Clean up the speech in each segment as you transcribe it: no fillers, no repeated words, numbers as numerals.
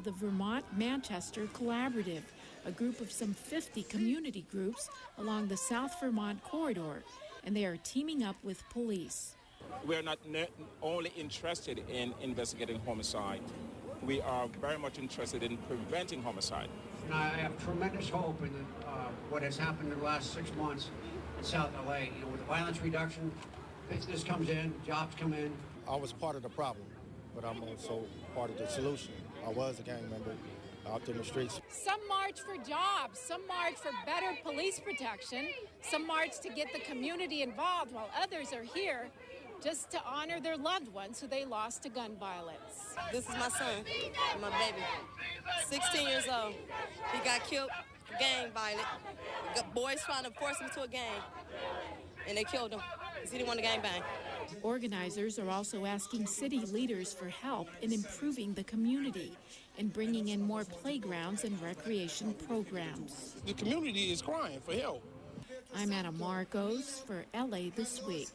the Vermont Manchester Collaborative, a group of some 50 community groups along the South Vermont corridor, and they are teaming up with police. We're not only interested in investigating homicide, we are very much interested in preventing homicide. And I have tremendous hope in what has happened in the last 6 months in South LA. With the violence reduction, business comes in, jobs come in. I was part of the problem, but I'm also part of the solution. I was a gang member out in the streets. Some march for jobs, some march for better police protection, some march to get the community involved, while others are here just to honor their loved ones who they lost to gun violence. This is my son, my baby, 16 years old. He got killed, gang violent. Boys trying to force him to a gang, and they killed him because he didn't want to gang bang. Organizers are also asking city leaders for help in improving the community and bringing in more playgrounds and recreation programs. The community is crying for help. I'm Anna Marcos for LA This Week.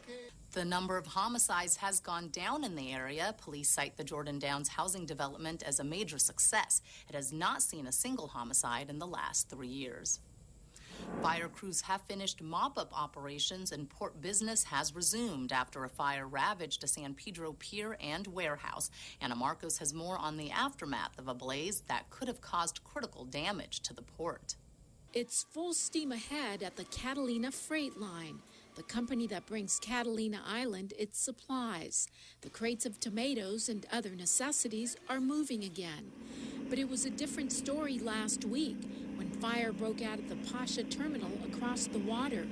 The number of homicides has gone down in the area. Police cite the Jordan Downs housing development as a major success. It has not seen a single homicide in the last 3 years. Fire crews have finished mop-up operations and port business has resumed after a fire ravaged a San Pedro pier and warehouse. Anna Marcos has more on the aftermath of a blaze that could have caused critical damage to the port. It's full steam ahead at the Catalina Freight Line, the company that brings Catalina Island its supplies. The crates of tomatoes and other necessities are moving again. But it was a different story last week when fire broke out at the Pasha terminal across the water.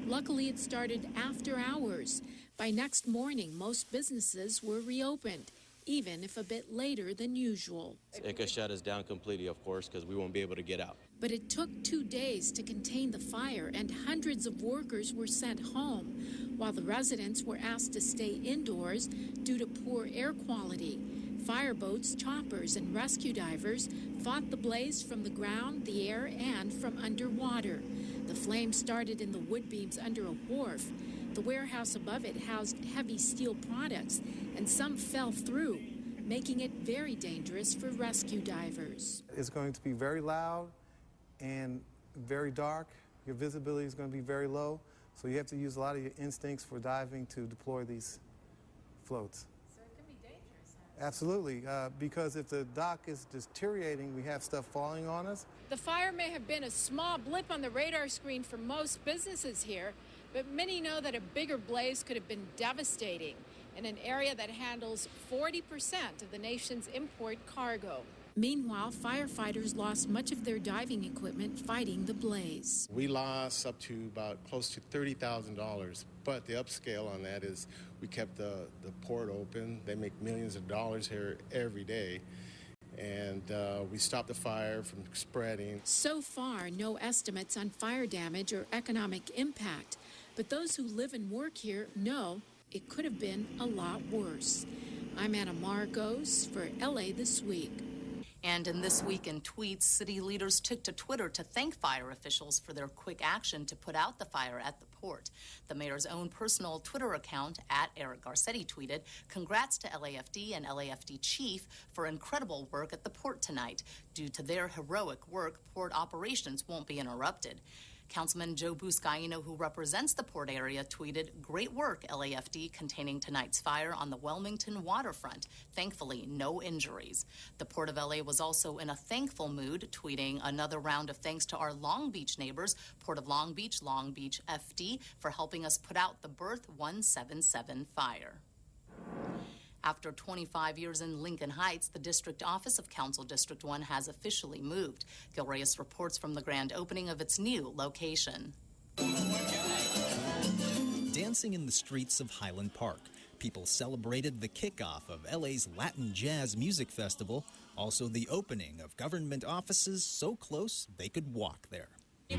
Luckily, it started after hours. By next morning, most businesses were reopened, even if a bit later than usual. It could shut us down completely, of course, because we won't be able to get out. But it took 2 days to contain the fire, and hundreds of workers were sent home, while the residents were asked to stay indoors due to poor air quality. Fireboats, choppers, and rescue divers fought the blaze from the ground, the air, and from underwater. The flames started in the wood beams under a wharf. The warehouse above it housed heavy steel products, and some fell through, making it very dangerous for rescue divers. It's going to be very loud and very dark. Your visibility is going to be very low, so you have to use a lot of your instincts for diving to deploy these floats. So it can be dangerous, huh? Absolutely, because if the dock is deteriorating, we have stuff falling on us. The fire may have been a small blip on the radar screen for most businesses here, but many know that a bigger blaze could have been devastating in an area that handles 40% of the nation's import cargo. Meanwhile, firefighters lost much of their diving equipment fighting the blaze. We lost up to about close to $30,000, but the upscale on that is we kept the port open. They make millions of dollars here every day. And we stopped the fire from spreading. So far, no estimates on fire damage or economic impact. But those who live and work here know it could have been a lot worse. I'm Anna Marcos for LA This Week. And in This Week in Tweets, city leaders took to Twitter to thank fire officials for their quick action to put out the fire at the port. The mayor's own personal Twitter account, @Eric Garcetti, tweeted, "Congrats to LAFD and LAFD chief for incredible work at the port tonight. Due to their heroic work, port operations won't be interrupted." Councilman Joe Buscaino, who represents the port area, tweeted, "Great work, LAFD, containing tonight's fire on the Wilmington waterfront. Thankfully, no injuries." The Port of LA was also in a thankful mood, tweeting, "Another round of thanks to our Long Beach neighbors, Port of Long Beach FD, for helping us put out the Berth 177 fire." After 25 years in Lincoln Heights, the district office of Council District 1 has officially moved. Gil Reyes reports from the grand opening of its new location. Dancing in the streets of Highland Park, people celebrated the kickoff of LA's Latin Jazz Music Festival, also the opening of government offices so close they could walk there.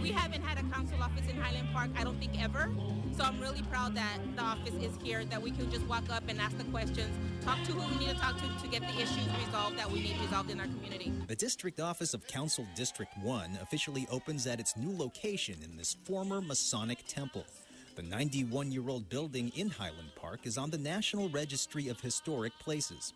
We haven't had a council office in Highland Park, I don't think ever. So I'm really proud that the office is here, that we can just walk up and ask the questions, talk to who we need to talk to get the issues resolved that we need resolved in our community. The district office of Council District 1 officially opens at its new location in this former Masonic temple. The 91-year-old building in Highland Park is on the National Registry of Historic Places.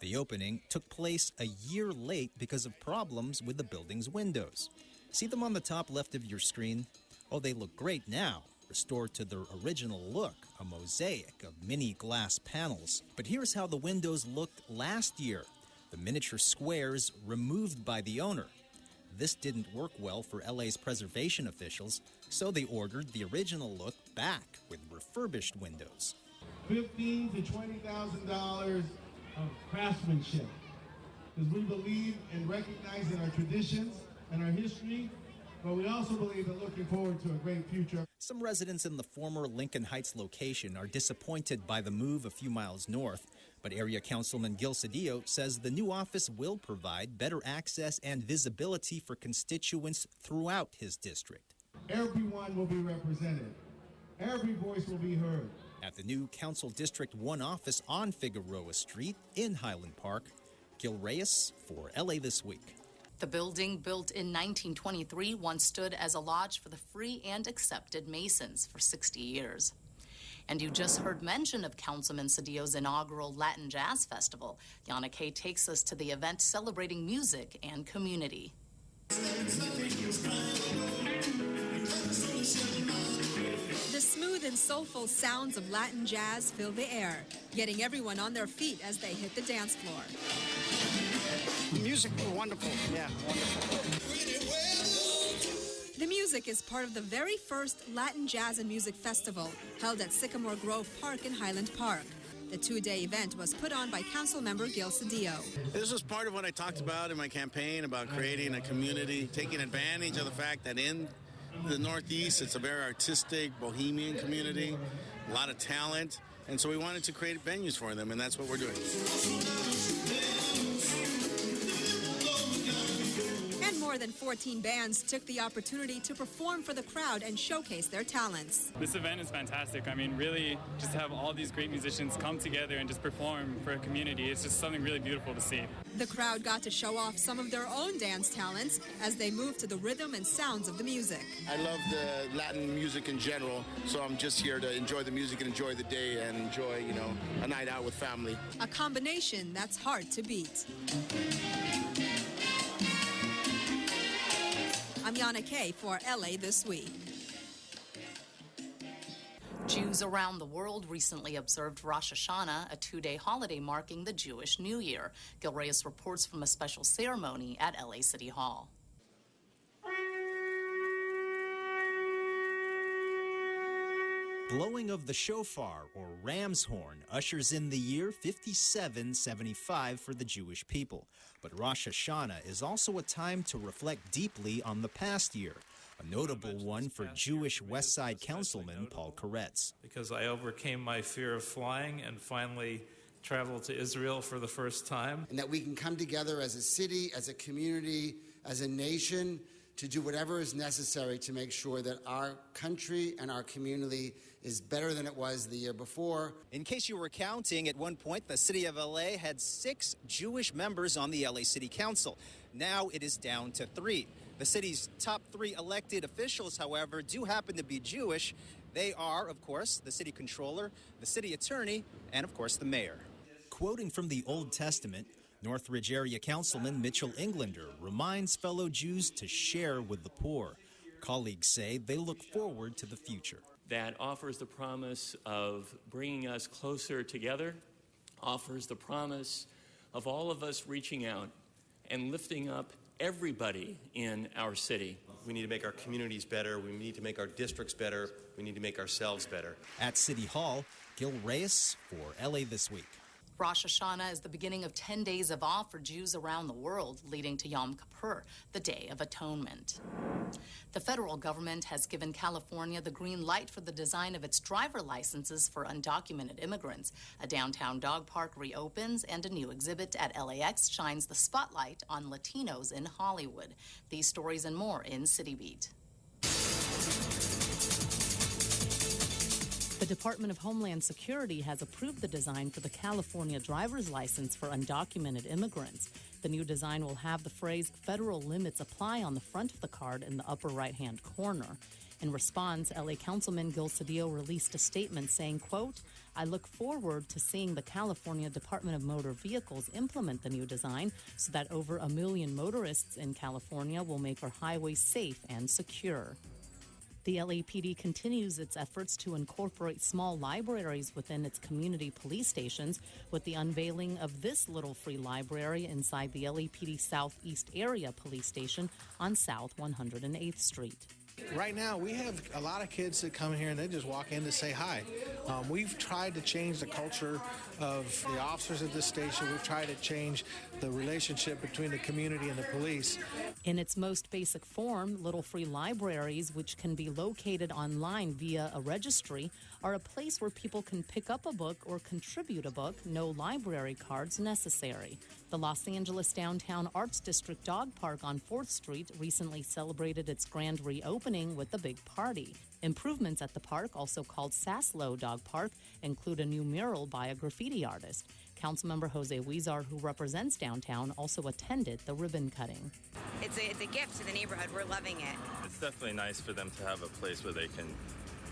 The opening took place a year late because of problems with the building's windows. See them on the top left of your screen? Oh, they look great now, restored to their original look, a mosaic of mini glass panels. But here's how the windows looked last year. The miniature squares removed by the owner. This didn't work well for LA's preservation officials, so they ordered the original look back with refurbished windows. $15,000 to $20,000 of craftsmanship, because we believe in recognizing our traditions and our history, but we also believe in looking forward to a great future. Some residents in the former Lincoln Heights location are disappointed by the move a few miles north, but Area Councilman Gil Cedillo says the new office will provide better access and visibility for constituents throughout his district. Everyone will be represented. Every voice will be heard. At the new Council District 1 office on Figueroa Street in Highland Park, Gil Reyes for LA This Week. The building, built in 1923, once stood as a lodge for the free and accepted Masons for 60 years. And you just heard mention of Councilman Cedillo's inaugural Latin Jazz Festival. Yana Kay takes us to the event celebrating music and community. The smooth and soulful sounds of Latin jazz fill the air, getting everyone on their feet as they hit the dance floor. Music, wonderful. Yeah, wonderful. The music is part of the very first Latin Jazz and Music Festival held at Sycamore Grove Park in Highland Park. The two-day event was put on by Councilmember Gil Cedillo. This was part of what I talked about in my campaign about creating a community, taking advantage of the fact that in the Northeast, it's a very artistic, bohemian community, a lot of talent, and so we wanted to create venues for them, and that's what we're doing. And more than 14 bands took the opportunity to perform for the crowd and showcase their talents. This event is fantastic. I mean, really, just to have all these great musicians come together and just perform for a community, it's just something really beautiful to see. The crowd got to show off some of their own dance talents as they moved to the rhythm and sounds of the music. I love the Latin music in general, so I'm just here to enjoy the music and enjoy the day and enjoy, a night out with family. A combination that's hard to beat. I'm Yana Kay for LA This Week. Jews around the world recently observed Rosh Hashanah, a two-day holiday marking the Jewish New Year. Gil Reyes reports from a special ceremony at LA City Hall. Blowing of the shofar, or ram's horn, ushers in the year 5775 for the Jewish people. But Rosh Hashanah is also a time to reflect deeply on the past year, a notable one for Jewish West Side Councilman Paul Koretz. Because I overcame my fear of flying and finally traveled to Israel for the first time. And that we can come together as a city, as a community, as a nation, to do whatever is necessary to make sure that our country and our community is better than it was the year before. In case you were counting, at one point, the city of LA had 6 Jewish members on the LA City Council. Now it is down to 3. The city's top 3 elected officials, however, do happen to be Jewish. They are, of course, the city controller, the city attorney, and, of course, the mayor. Quoting from the Old Testament, Northridge Area Councilman Mitchell Englander reminds fellow Jews to share with the poor. Colleagues say they look forward to the future. That offers the promise of bringing us closer together, offers the promise of all of us reaching out and lifting up everybody in our city. We need to make our communities better. We need to make our districts better. We need to make ourselves better. At City Hall, Gil Reyes for LA This Week. Rosh Hashanah is the beginning of 10 days of awe for Jews around the world, leading to Yom Kippur, the Day of Atonement. The federal government has given California the green light for the design of its driver licenses for undocumented immigrants. A downtown dog park reopens, and a new exhibit at LAX shines the spotlight on Latinos in Hollywood. These stories and more in City Beat. The Department of Homeland Security has approved the design for the California driver's license for undocumented immigrants. The new design will have the phrase "Federal Limits Apply" on the front of the card in the upper right-hand corner. In response, LA Councilman Gil Cedillo released a statement saying, quote, "I look forward to seeing the California Department of Motor Vehicles implement the new design so that over 1 million motorists in California will make our highways safe and secure." The LAPD continues its efforts to incorporate small libraries within its community police stations with the unveiling of this little free library inside the LAPD Southeast Area Police Station on South 108th Street. Right now, we have a lot of kids that come here and they just walk in to say hi. We've tried to change the culture of the officers at this station. We've tried to change the relationship between the community and the police. In its most basic form, little free libraries, which can be located online via a registry, are a place where people can pick up a book or contribute a book, no library cards necessary. The Los Angeles Downtown Arts District Dog Park on 4th Street recently celebrated its grand reopening with a big party. Improvements at the park, also called Saslo Dog Park, include a new mural by a graffiti artist. Councilmember Jose Huizar, who represents downtown, also attended the ribbon cutting. It's a gift to the neighborhood. We're loving it. It's definitely nice for them to have a place where they can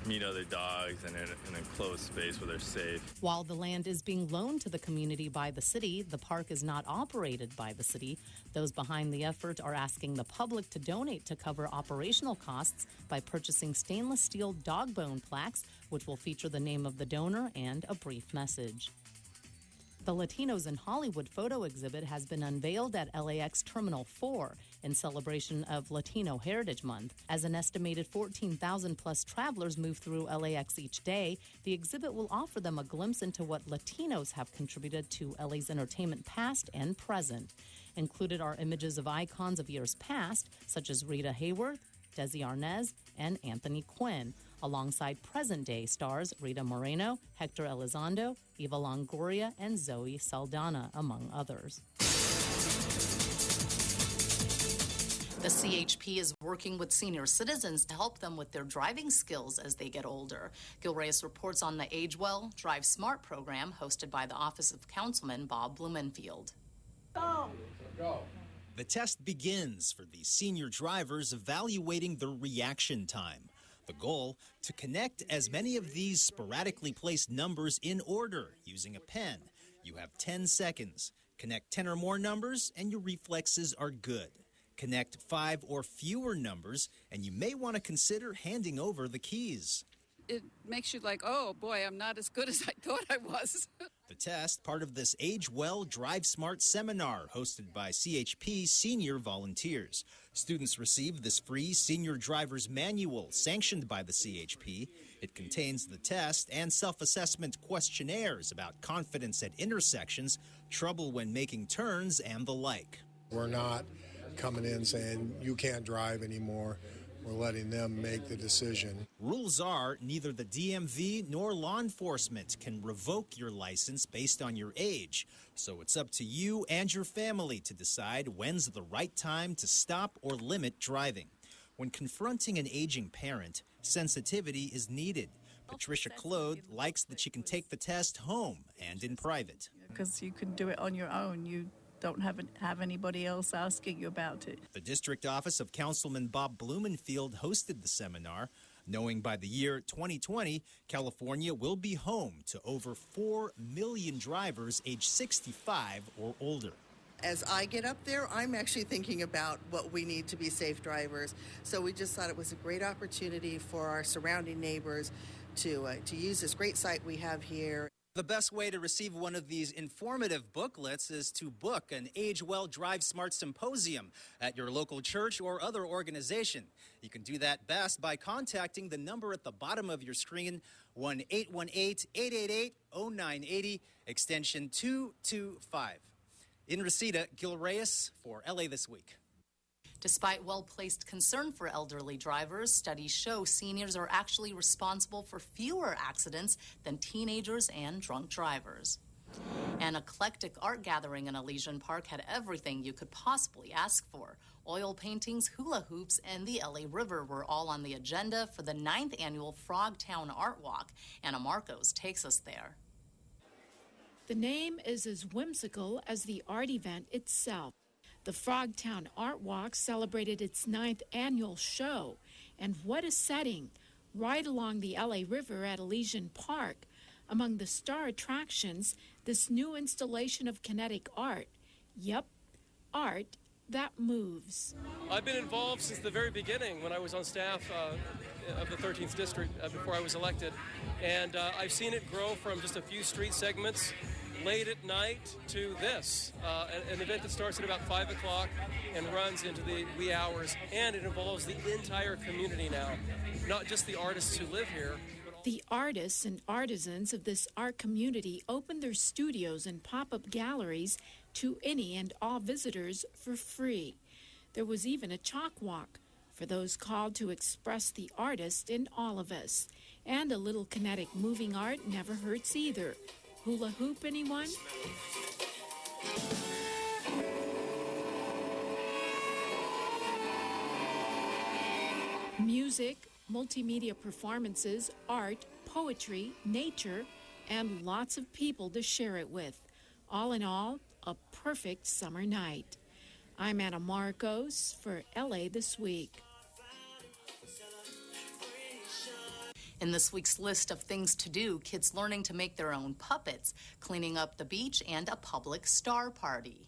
meet other dogs and in an enclosed space where they're safe. While the land is being loaned to the community by the city, the park is not operated by the city. Those behind the effort are asking the public to donate to cover operational costs by purchasing stainless steel dog bone plaques, which will feature the name of the donor and a brief message. The Latinos in Hollywood photo exhibit has been unveiled at LAX Terminal 4 in celebration of Latino Heritage Month. As an estimated 14,000 plus travelers move through LAX each day, the exhibit will offer them a glimpse into what Latinos have contributed to LA's entertainment past and present. Included are images of icons of years past, such as Rita Hayworth, Desi Arnaz, and Anthony Quinn, alongside present-day stars Rita Moreno, Hector Elizondo, Eva Longoria, and Zoe Saldana, among others. The CHP is working with senior citizens to help them with their driving skills as they get older. Gil Reyes reports on the Age Well, Drive Smart program hosted by the Office of Councilman Bob Blumenfield. Go! The test begins for the senior drivers evaluating their reaction time. The goal, to connect as many of these sporadically placed numbers in order using a pen. You have 10 seconds. Connect 10 or more numbers and your reflexes are good. Connect 5 or fewer numbers and you may want to consider handing over the keys. It makes you like, oh boy, I'm not as good as I thought I was. The test, part of this Age Well, Drive Smart seminar hosted by CHP senior volunteers. Students receive this free senior driver's manual sanctioned by the CHP. It contains the test and self-assessment questionnaires about confidence at intersections, trouble when making turns, and the like. We're not coming in saying you can't drive anymore. We're letting them make the decision. Rules are neither the DMV nor law enforcement can revoke your license based on your age. So it's up to you and your family to decide when's the right time to stop or limit driving. When confronting an aging parent, sensitivity is needed. Patricia Claude likes that she can take the test home and in private. Because you can do it on your own. You don't have anybody else asking you about it. The district office of Councilman Bob Blumenfield hosted the seminar, knowing by the year 2020, California will be home to over 4 million drivers age 65 or older. As I get up there, I'm actually thinking about what we need to be safe drivers. So we just thought it was a great opportunity for our surrounding neighbors to use this great site we have here. The best way to receive one of these informative booklets is to book an Age Well, Drive Smart symposium at your local church or other organization. You can do that best by contacting the number at the bottom of your screen, 1-818-888-0980, extension 225. In Reseda, Gil Reyes for LA This Week. Despite well-placed concern for elderly drivers, studies show seniors are actually responsible for fewer accidents than teenagers and drunk drivers. An eclectic art gathering in Elysian Park had everything you could possibly ask for. Oil paintings, hula hoops, and the LA River were all on the agenda for the 9th annual Frogtown Art Walk. Anna Marcos takes us there. The name is as whimsical as the art event itself. The Frogtown Art Walk celebrated its 9th annual show. And what a setting! Right along the LA River at Elysian Park. Among the star attractions, this new installation of kinetic art. Yep, art that moves. I've been involved since the very beginning when I was on staff of the 13th District before I was elected. And I've seen it grow from just a few street segments late at night to this, an event that starts at about 5 o'clock and runs into the wee hours, and it involves the entire community now, not just the artists who live here. The artists and artisans of this art community opened their studios and pop-up galleries to any and all visitors for free. There was even a chalk walk for those called to express the artist in all of us. And a little kinetic moving art never hurts either. Hula hoop, anyone? Music, multimedia performances, art, poetry, nature, and lots of people to share it with. All in all, a perfect summer night. I'm Anna Marcos for LA This Week. In this week's list of things to do, kids learning to make their own puppets, cleaning up the beach, and a public star party.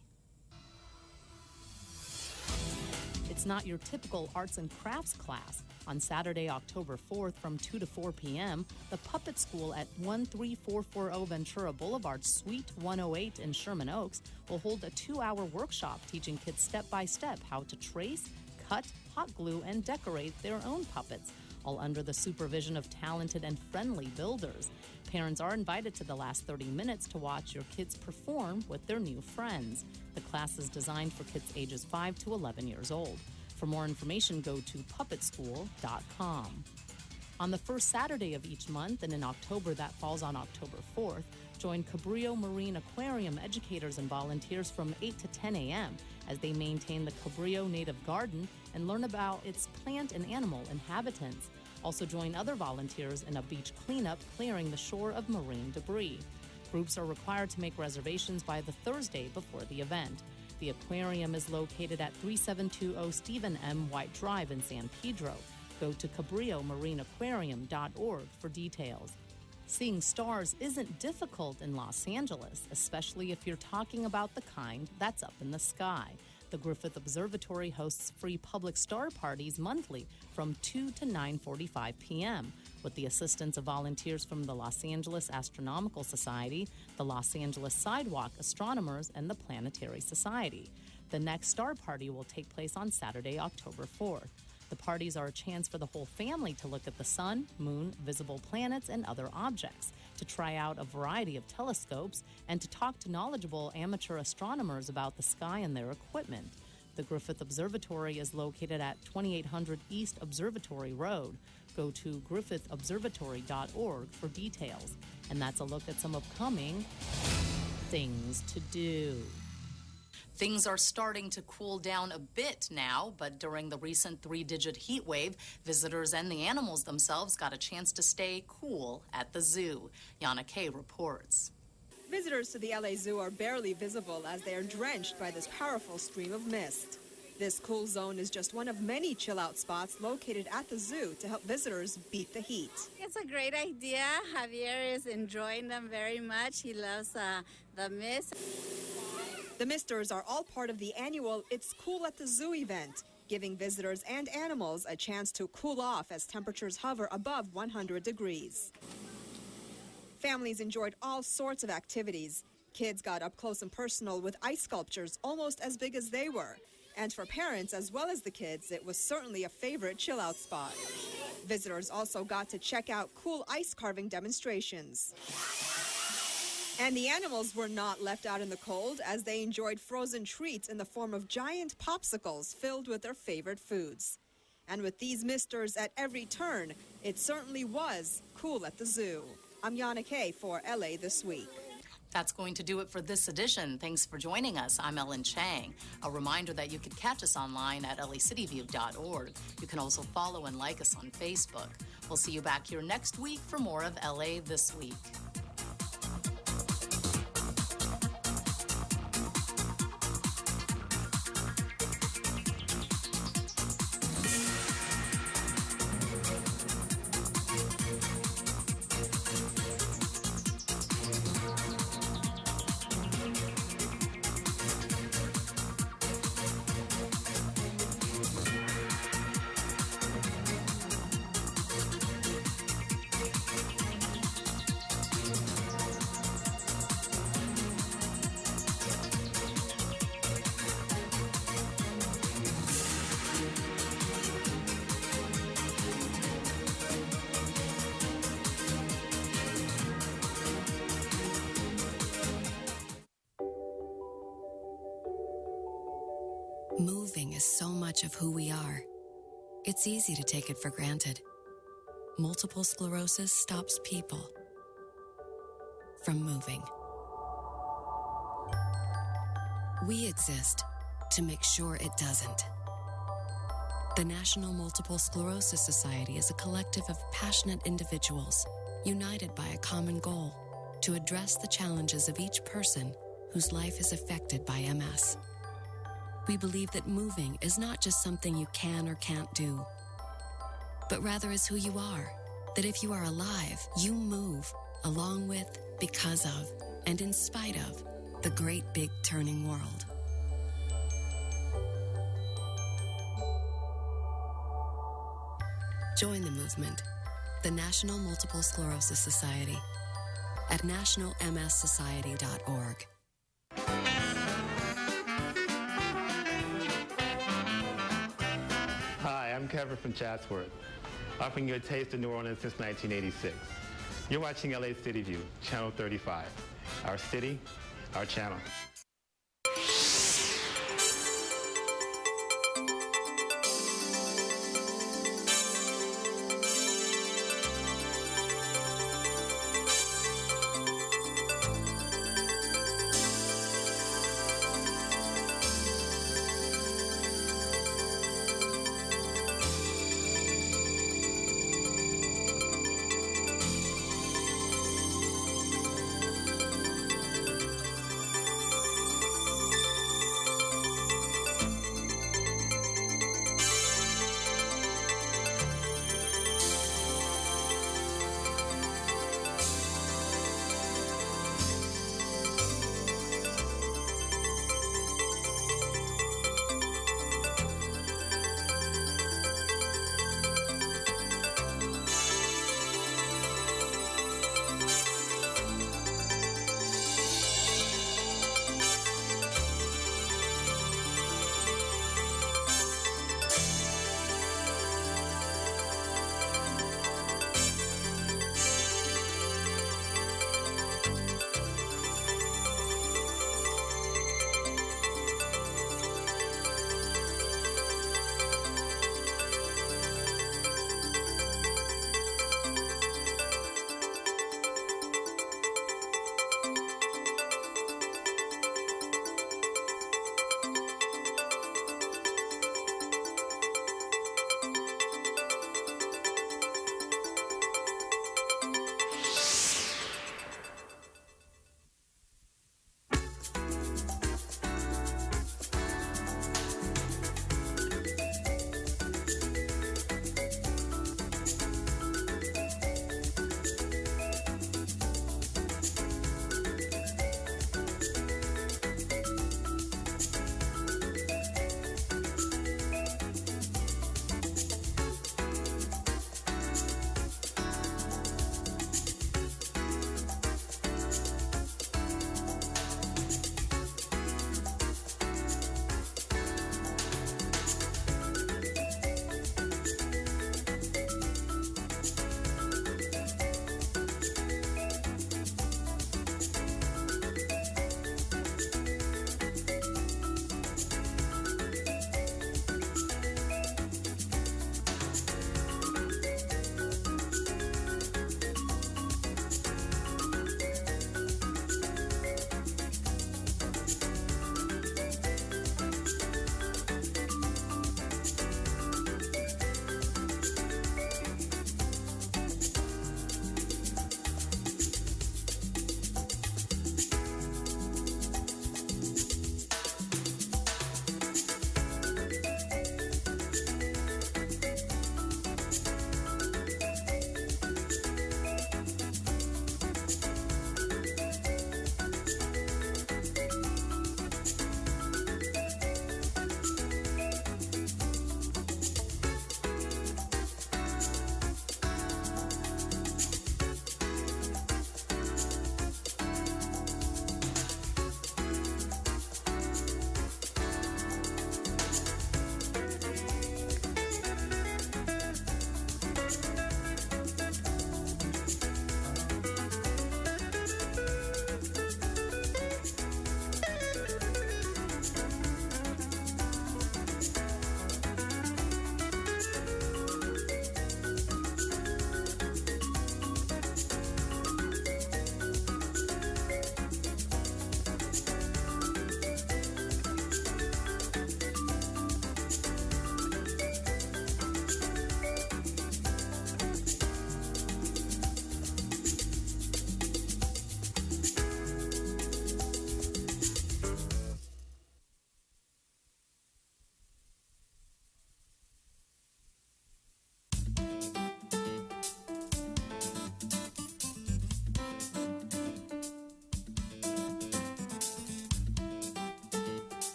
It's not your typical arts and crafts class. On Saturday, October 4th from 2 to 4 p.m., the Puppet School at 13440 Ventura Boulevard, Suite 108 in Sherman Oaks will hold a 2-hour workshop teaching kids step-by-step how to trace, cut, hot glue, and decorate their own puppets, all under the supervision of talented and friendly builders. Parents are invited to the last 30 minutes to watch your kids perform with their new friends. The class is designed for kids ages 5 to 11 years old. For more information, go to puppetschool.com. On the first Saturday of each month, and in October that falls on October 4th, join Cabrillo Marine Aquarium educators and volunteers from 8 to 10 a.m. as they maintain the Cabrillo Native Garden and learn about its plant and animal inhabitants. Also join other volunteers in a beach cleanup clearing the shore of marine debris. Groups are required to make reservations by the Thursday before the event. The aquarium is located at 3720 Stephen M. White Drive in San Pedro. Go to CabrilloMarineAquarium.org for details. Seeing stars isn't difficult in Los Angeles, especially if you're talking about the kind that's up in the sky. The Griffith Observatory hosts free public star parties monthly from 2 to 9:45 p.m. with the assistance of volunteers from the Los Angeles Astronomical Society, the Los Angeles Sidewalk Astronomers, and the Planetary Society. The next star party will take place on Saturday, October 4th. The parties are a chance for the whole family to look at the sun, moon, visible planets, and other objects, to try out a variety of telescopes, and to talk to knowledgeable amateur astronomers about the sky and their equipment. The Griffith Observatory is located at 2800 East Observatory Road. Go to griffithobservatory.org for details. And that's a look at some upcoming things to do. Things are starting to cool down a bit now, but during the recent 3-digit heat wave, visitors and the animals themselves got a chance to stay cool at the zoo. Yana Kay reports. Visitors to the LA Zoo are barely visible as they are drenched by this powerful stream of mist. This cool zone is just one of many chill-out spots located at the zoo to help visitors beat the heat. It's a great idea. Javier is enjoying them very much. He loves the mist. The misters are all part of the annual It's Cool at the Zoo event, giving visitors and animals a chance to cool off as temperatures hover above 100 degrees. Families enjoyed all sorts of activities. Kids got up close and personal with ice sculptures almost as big as they were. And for parents as well as the kids, it was certainly a favorite chill-out spot. Visitors also got to check out cool ice carving demonstrations. And the animals were not left out in the cold as they enjoyed frozen treats in the form of giant popsicles filled with their favorite foods. And with these misters at every turn, it certainly was cool at the zoo. I'm Yana Kay for LA This Week. That's going to do it for this edition. Thanks for joining us. I'm Ellen Chang. A reminder that you can catch us online at lacityview.org. You can also follow and like us on Facebook. We'll see you back here next week for more of LA This Week. Moving is so much of who we are. It's easy to take it for granted. Multiple sclerosis stops people from moving. We exist to make sure it doesn't. The National Multiple Sclerosis Society is a collective of passionate individuals united by a common goal to address the challenges of each person whose life is affected by MS. We believe that moving is not just something you can or can't do, but rather is who you are. That if you are alive, you move along with, because of, and in spite of the great big turning world. Join the movement, the National Multiple Sclerosis Society, at nationalmssociety.org. Hi, I'm Kevin from Chatsworth, offering you a taste of New Orleans since 1986. You're watching LA City View, Channel 35. Our city, our channel.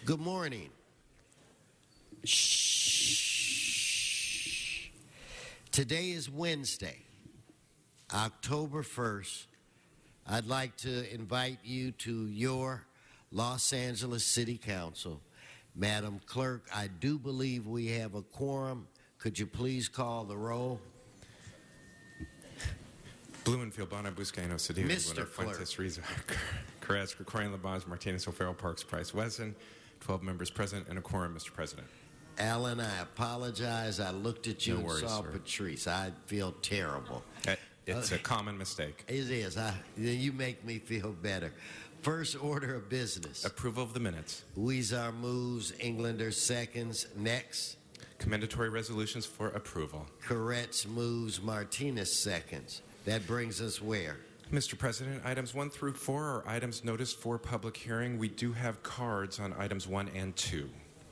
Good morning. Shh. Today is Wednesday, October 1st. I'd like to invite you to your Los Angeles City Council. Madam Clerk, I do believe we have a quorum. Could you please call the roll? Blumenfield, Bonner, Buscaino, Cedillo, Mr. Fuentes, Rizzo, Carras, Krikorian, Labange, Martinez, O'Farrell, Parks, Price, Wesson. 12 members present and a quorum, Mr. President. Alan, I apologize. I looked at you No and worries, saw sir. Patrice. I feel terrible. It's a common mistake. It is. You make me feel better. First order of business. Approval of the minutes. Weezer moves, Englander seconds. Next. Commendatory resolutions for approval. Koretz moves, Martinez seconds. That brings us where? Mr. President, items 1 through 4 are items noticed for public hearing. We do have cards on items 1 and 2.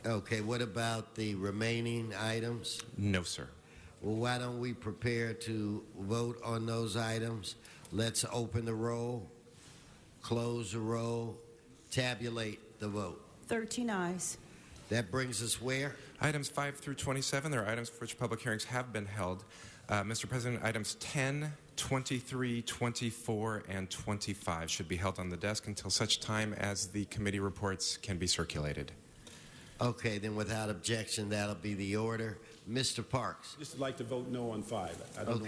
Okay, what about the remaining items? No, sir. Well, why don't we prepare to vote on those items? Let's open the roll, close the roll, tabulate the vote. 13 ayes. That brings us where? Items 5 through 27, there are items for which public hearings have been held. Mr. President, items 10, 23, 24, and 25 should be held on the desk until such time as the committee reports can be circulated. Okay, then without objection, that'll be the order. Mr. Parks. Just like to vote no on 5. I don't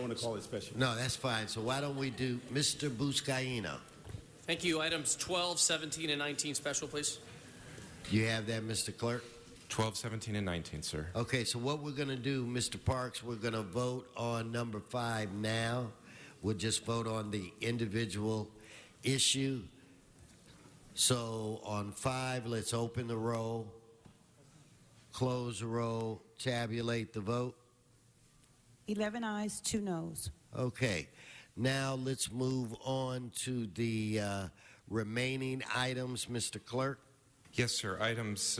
want to call it special. No, that's fine. So why don't we do Mr. Buscaino? Thank you. Items 12, 17, and 19 special, please. You have that, Mr. Clerk? 12, 17, and 19, sir. Okay, so what we're going to do, Mr. Parks, we're going to vote on number 5 now. We'll just vote on the individual issue. So on 5, let's open the roll, close the roll, tabulate the vote. 11 ayes, 2 noes. Okay, now let's move on to the remaining items, Mr. Clerk. Yes, sir. Items...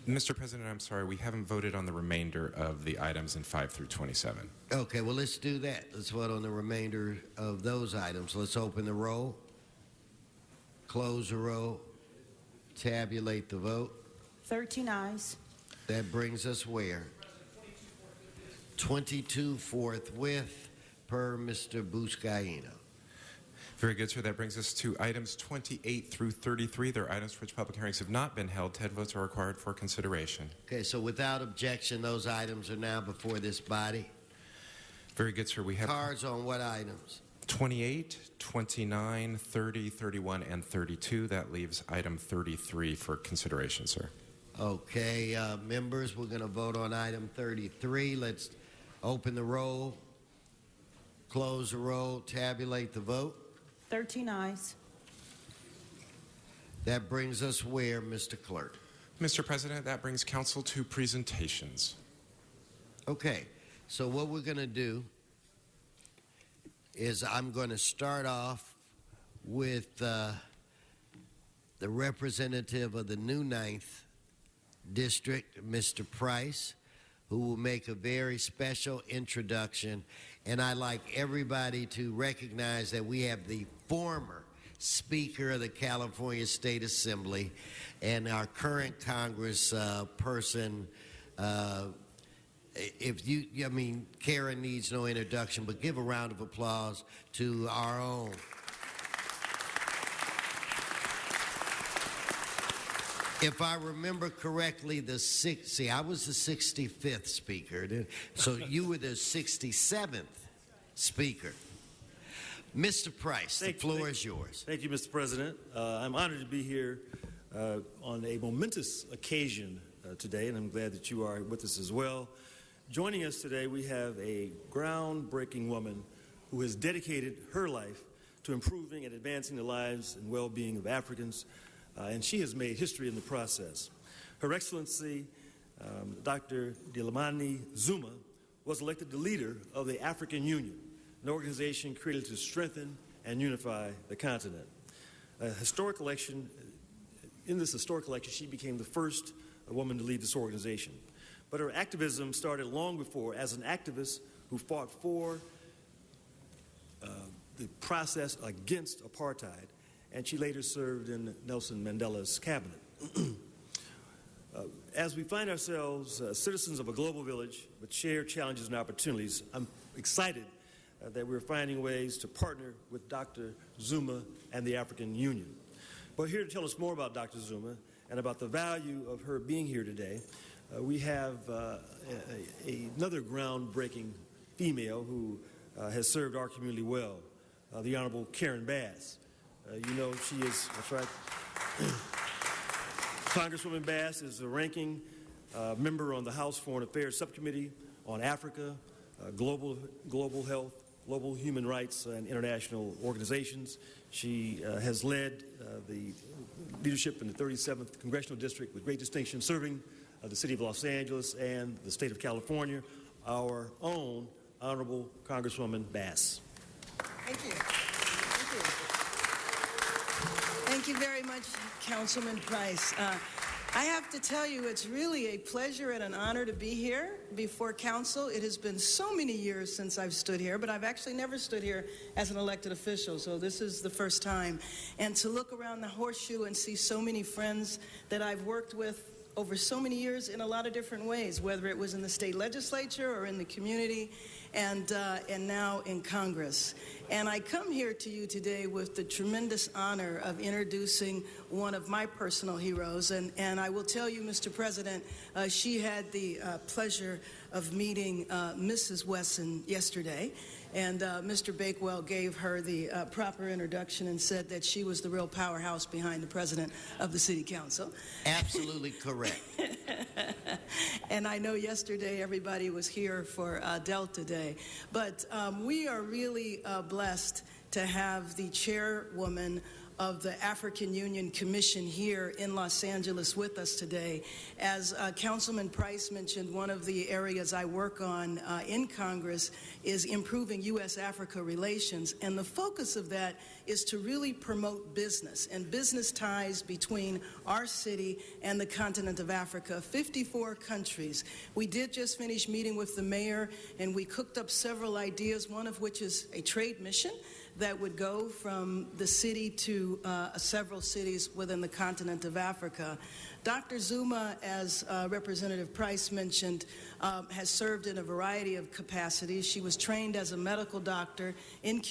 Mr. President, I'm sorry, we haven't voted on the remainder of the items in 5 through 27. Okay, well, let's do that. Let's vote on the remainder of those items. Let's open the roll, close the roll, tabulate the vote. 13 ayes. That brings us where? 22 forthwith per Mr. Buscaino. Very good, sir. That brings us to items 28 through 33. They're items for which public hearings have not been held. 10 votes are required for consideration. Okay, so without objection, those items are now before this body. Very good, sir. We have cards on what items? 28, 29, 30, 31, and 32. That leaves item 33 for consideration, sir. Okay, members, we're going to vote on item 33. Let's open the roll, close the roll, tabulate the vote. 13 ayes. That brings us where, Mr. Clerk? Mr. President, that brings council to presentations. Okay, so what we're going to do is I'm going to start off with the representative of the new 9th District, Mr. Price, who will make a very special introduction. And I'd like everybody to recognize that we have the former Speaker of the California State Assembly and our current Congress person. Karen needs no introduction, but give a round of applause to our own. If I remember correctly, I was the 65th Speaker, so you were the 67th Speaker. Mr. Price, the floor is yours. Thank you, Mr. President. I'm honored to be here on a momentous occasion today, and I'm glad that you are with us as well. Joining us today, we have a groundbreaking woman who has dedicated her life to improving and advancing the lives and well-being of Africans, and she has made history in the process. Her Excellency, Dr. Dlamini Zuma, was elected the leader of the African Union, an organization created to strengthen and unify the continent. In this historic election, she became the first woman to lead this organization. But her activism started long before as an activist who fought for the process against apartheid and she later served in Nelson Mandela's cabinet. As we find ourselves citizens of a global village with shared challenges and opportunities, I'm excited that we're finding ways to partner with Dr. Zuma and the African Union. But here to tell us more about Dr. Zuma and about the value of her being here today, we have another groundbreaking female who has served our community well, the Honorable Karen Bass. You know she is, that's right, Congresswoman Bass is the ranking member on the House Foreign Affairs Subcommittee on Africa, global health, global human rights, and international organizations. She has led the leadership in the 37th Congressional District with great distinction, serving the city of Los Angeles and the state of California. Our own Honorable Congresswoman Bass. Thank you. Thank you. Thank you very much, Councilman Price. I have to tell you, it's really a pleasure and an honor to be here before council. It has been so many years since I've stood here, but I've actually never stood here as an elected official, so this is the first time. And to look around the horseshoe and see so many friends that I've worked with over so many years in a lot of different ways, whether it was in the state legislature or in the community, and now in Congress. And I come here to you today with the tremendous honor of introducing one of my personal heroes. And I will tell you, Mr. President, she had the pleasure of meeting Mrs. Wesson yesterday. And Mr. Bakewell gave her the proper introduction and said that she was the real powerhouse behind the president of the City Council. Absolutely correct. And I know yesterday everybody was here for Delta Day. But we are really blessed to have the chairwoman of the African Union Commission here in Los Angeles with us today. As Councilman Price mentioned, one of the areas I work on in Congress is improving U.S.-Africa relations, and the focus of that is to really promote business and business ties between our city and the continent of Africa, 54 countries. We did just finish meeting with the mayor, and we cooked up several ideas, one of which is a trade mission that would go from the city to several cities within the continent of Africa. Dr. Zuma, as Representative Price mentioned, has served in a variety of capacities. She was trained as a medical doctor in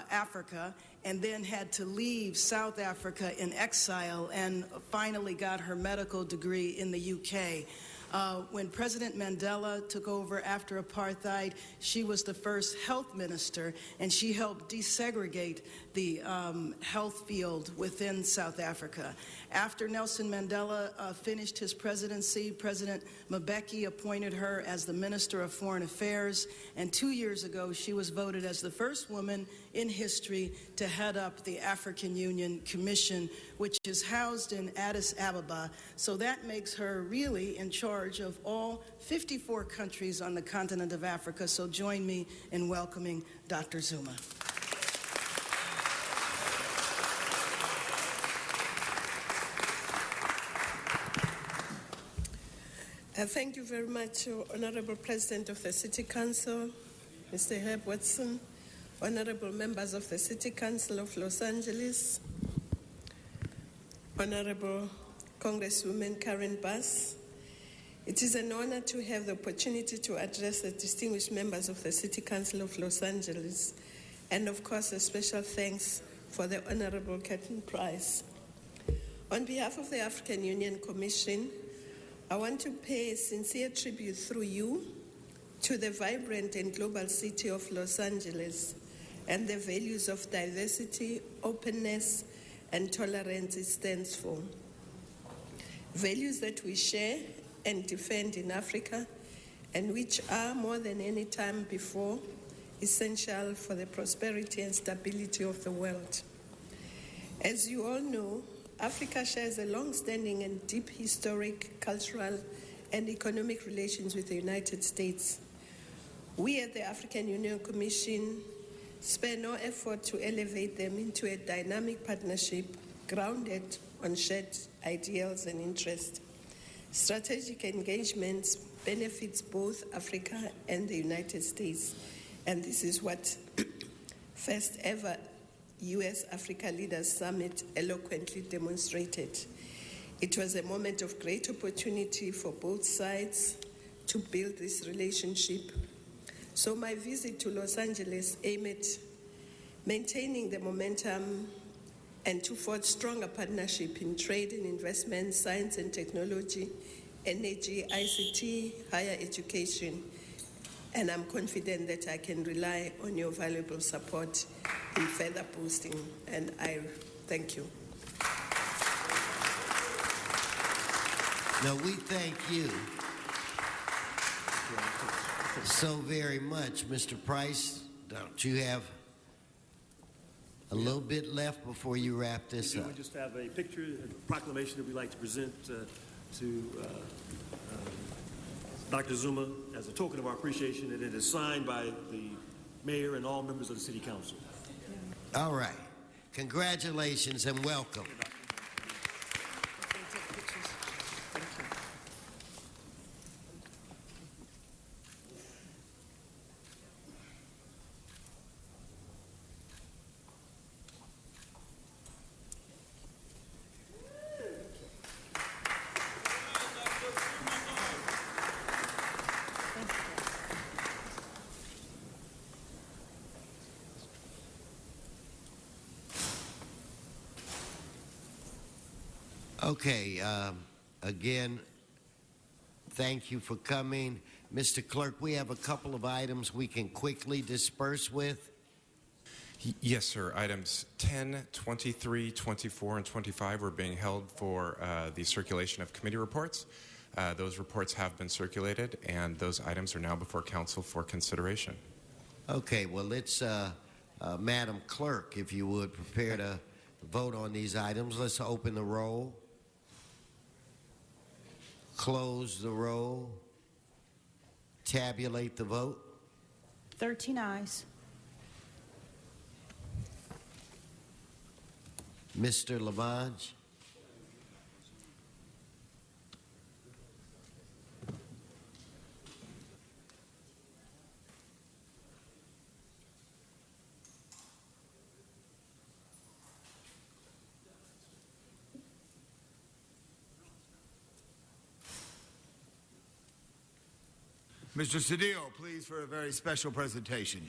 Africa, and then had to leave South Africa in exile and finally got her medical degree in the UK. When President Mandela took over after apartheid, she was the first health minister, and she helped desegregate the health field within South Africa. After Nelson Mandela finished his presidency, President Mbeki appointed her as the Minister of Foreign Affairs, and 2 years ago she was voted as the first woman in history to head up the African Union Commission, which is housed in Addis Ababa. So that makes her really in charge of all 54 countries on the continent of Africa. So join me in welcoming Dr. Zuma. Thank you very much, Honorable President of the City Council, Mr. Herb Watson, Honorable members of the City Council of Los Angeles, Honorable Congresswoman Karen Bass. It is an honor to have the opportunity to address the distinguished members of the City Council of Los Angeles, and of course a special thanks for the Honorable Catherine Price. On behalf of the African Union Commission, I want to pay sincere tribute through you to the vibrant and global city of Los Angeles and the values of diversity, openness, and tolerance it stands for. Values that we share and defend in Africa, and which are more than any time before essential for the prosperity and stability of the world. As you all know, Africa shares a long-standing and deep historic, cultural, and economic relations with the United States. We at the African Union Commission spare no effort to elevate them into a dynamic partnership grounded on shared ideals and interests. Strategic engagements benefits both Africa and the United States, and this is what first ever US-Africa Leaders Summit eloquently demonstrated. It was a moment of great opportunity for both sides to build this relationship. So my visit to Los Angeles aimed at maintaining the momentum and to forge stronger partnership in trade and investment, science and technology, energy, ICT, higher education. And I'm confident that I can rely on your valuable support in further boosting. And I thank you. Now, we thank you so very much. Mr. Price, don't you have a little bit left before you wrap this up? We just have a picture, a proclamation that we'd like to present to Dr. Zuma as a token of our appreciation, and it is signed by the mayor and all members of the city council. All right. Congratulations and welcome. Okay, again, thank you for coming. Mr. Clerk, we have a couple of items we can quickly disperse with. Yes, sir. Items 10, 23, 24, and 25 were being held for the circulation of committee reports. Those reports have been circulated, and those items are now before council for consideration. Okay, well, let's, Madam Clerk, if you would, prepare to vote on these items. Let's open the roll. Close the roll. Tabulate the vote. 13 ayes. Mr. Lavange. Mr. Cedillo, please, for a very special presentation.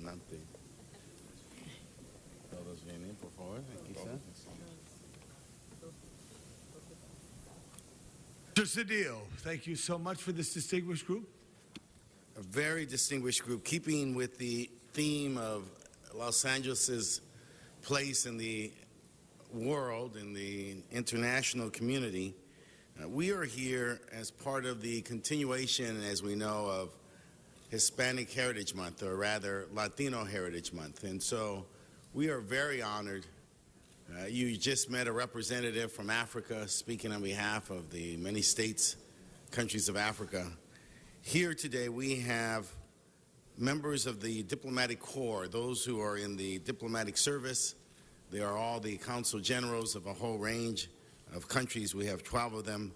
Impresionante. Todos vienen, por favor, quizás. Mr. Cedillo, thank you so much for this distinguished group. A very distinguished group, keeping with the theme of Los Angeles's place in the world, in the international community. We are here as part of the continuation, as we know, of Hispanic Heritage Month, or rather Latino Heritage Month. And so we are very honored. You just met a representative from Africa speaking on behalf of the many states, countries of Africa. Here today we have members of the diplomatic corps, those who are in the diplomatic service. They are all the consul generals of a whole range of countries. We have 12 of them.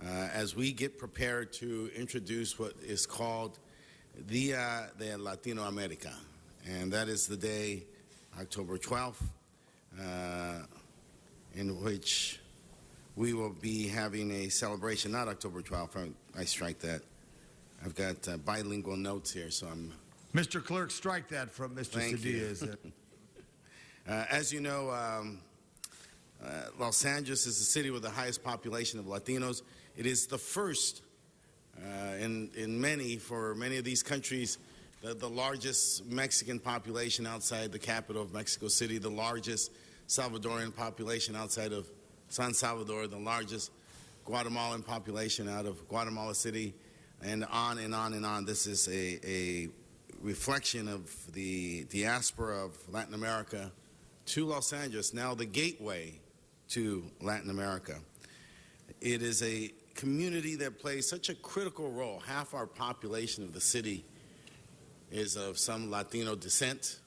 As we get prepared to introduce what is called Dia de Latino America, and that is the day, October 12th, in which we will be having a celebration, not October 12th, I strike that. I've got bilingual notes here, so I'm... Mr. Clerk, strike that from Mr. Cedillo. As you know, Los Angeles is the city with the highest population of Latinos. It is the first for many of these countries, the largest Mexican population outside the capital of Mexico City, the largest Salvadoran population outside of San Salvador, the largest Guatemalan population out of Guatemala City, and on and on and on. This is a reflection of the diaspora of Latin America to Los Angeles, now the gateway to Latin America. It is a community that plays such a critical role. Half our population of the city is of some Latino descent.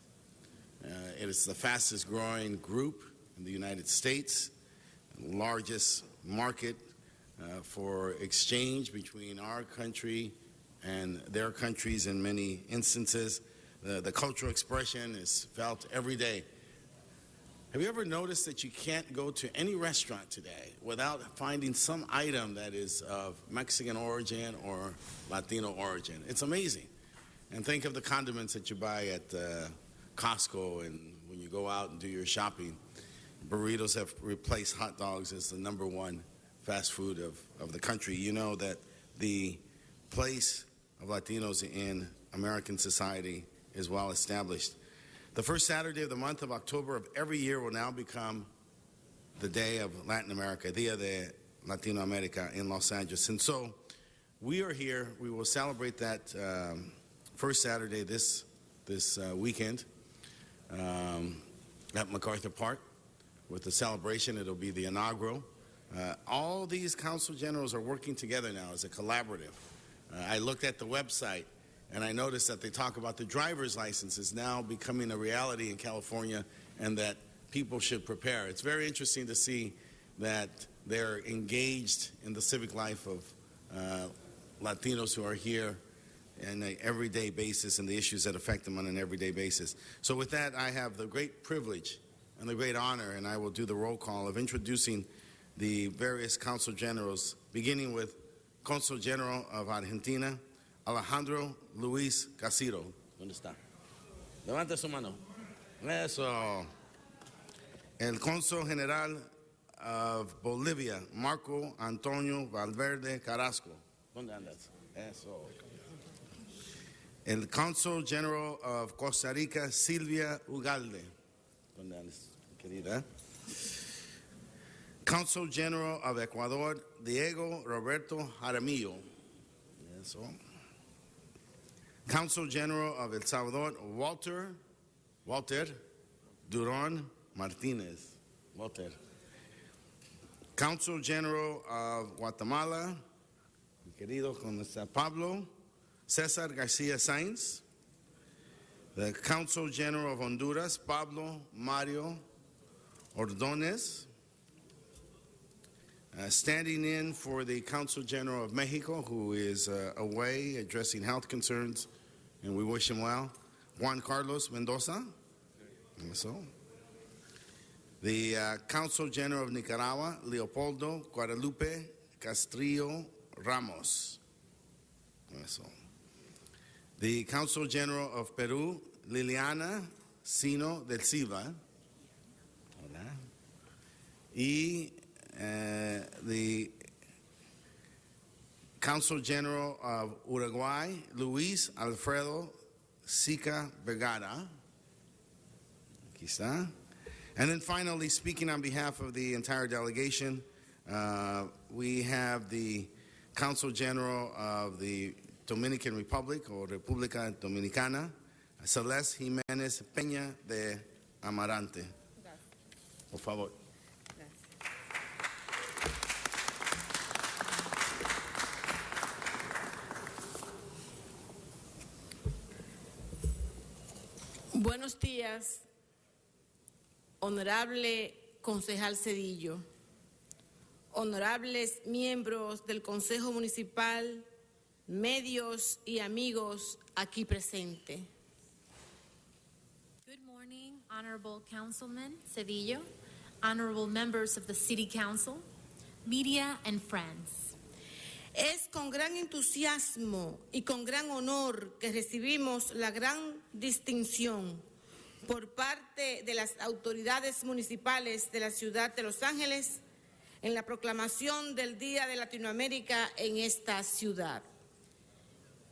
It is the fastest growing group in the United States, largest market for exchange between our country and their countries in many instances. The cultural expression is felt every day. Have you ever noticed that you can't go to any restaurant today without finding some item that is of Mexican origin or Latino origin? It's amazing. And think of the condiments that you buy at Costco and when you go out and do your shopping. Burritos have replaced hot dogs as the #1 fast food of the country. You know that the place of Latinos in American society is well established. The first Saturday of the month of October of every year will now become the Day of Latin America, Dia de Latinoamérica in Los Angeles. And so we are here. We will celebrate that first Saturday this weekend at MacArthur Park with the celebration. It'll be the inaugural. All these council generals are working together now as a collaborative. I looked at the website and I noticed that they talk about the driver's license is now becoming a reality in California and that people should prepare. It's very interesting to see that they're engaged in the civic life of Latinos who are here on an everyday basis and the issues that affect them on an everyday basis. So with that, I have the great privilege and the great honor, and I will do the roll call of introducing the various council generals, beginning with Consul General of Argentina, Alejandro Luis Casiro. ¿Dónde está? Levante su mano. Eso. El Consul General of Bolivia, Marco Antonio Valverde Carrasco. ¿Dónde andas? Eso. El Consul General of Costa Rica, Silvia Ugalde. ¿Dónde andas, querida? Consul General of Ecuador, Diego Roberto Jaramillo. Eso. Consul General of El Salvador, Walter Duran Martinez. Walter. Consul General of Guatemala, mi querido Pablo Cesar Garcia Sainz. The Consul General of Honduras, Pablo Mario Ordonez. Standing in for the Consul General of Mexico, who is away addressing health concerns, and we wish him well, Juan Carlos Mendoza. So. The Consul General of Nicaragua, Leopoldo Guadalupe Castrillo Ramos. So. The Consul General of Peru, Liliana Sino del Silva. Hola. Y the Consul General of Uruguay, Luis Alfredo Sica Vergara. Aquí está. And then finally, speaking on behalf of the entire delegation, we have the Consul General of the Dominican Republic, or República Dominicana, Celeste Jiménez Peña de Amarante. Por favor. Buenos días, honorable concejal Cedillo, honorables miembros del Consejo Municipal, medios y amigos aquí presentes. Good morning, Honorable Councilman Cedillo, honorable members of the City Council, media and friends. Es con gran entusiasmo y con gran honor que recibimos la gran distinción por parte de las autoridades municipales de la ciudad de Los Ángeles en la proclamación del Día de Latinoamérica en esta ciudad.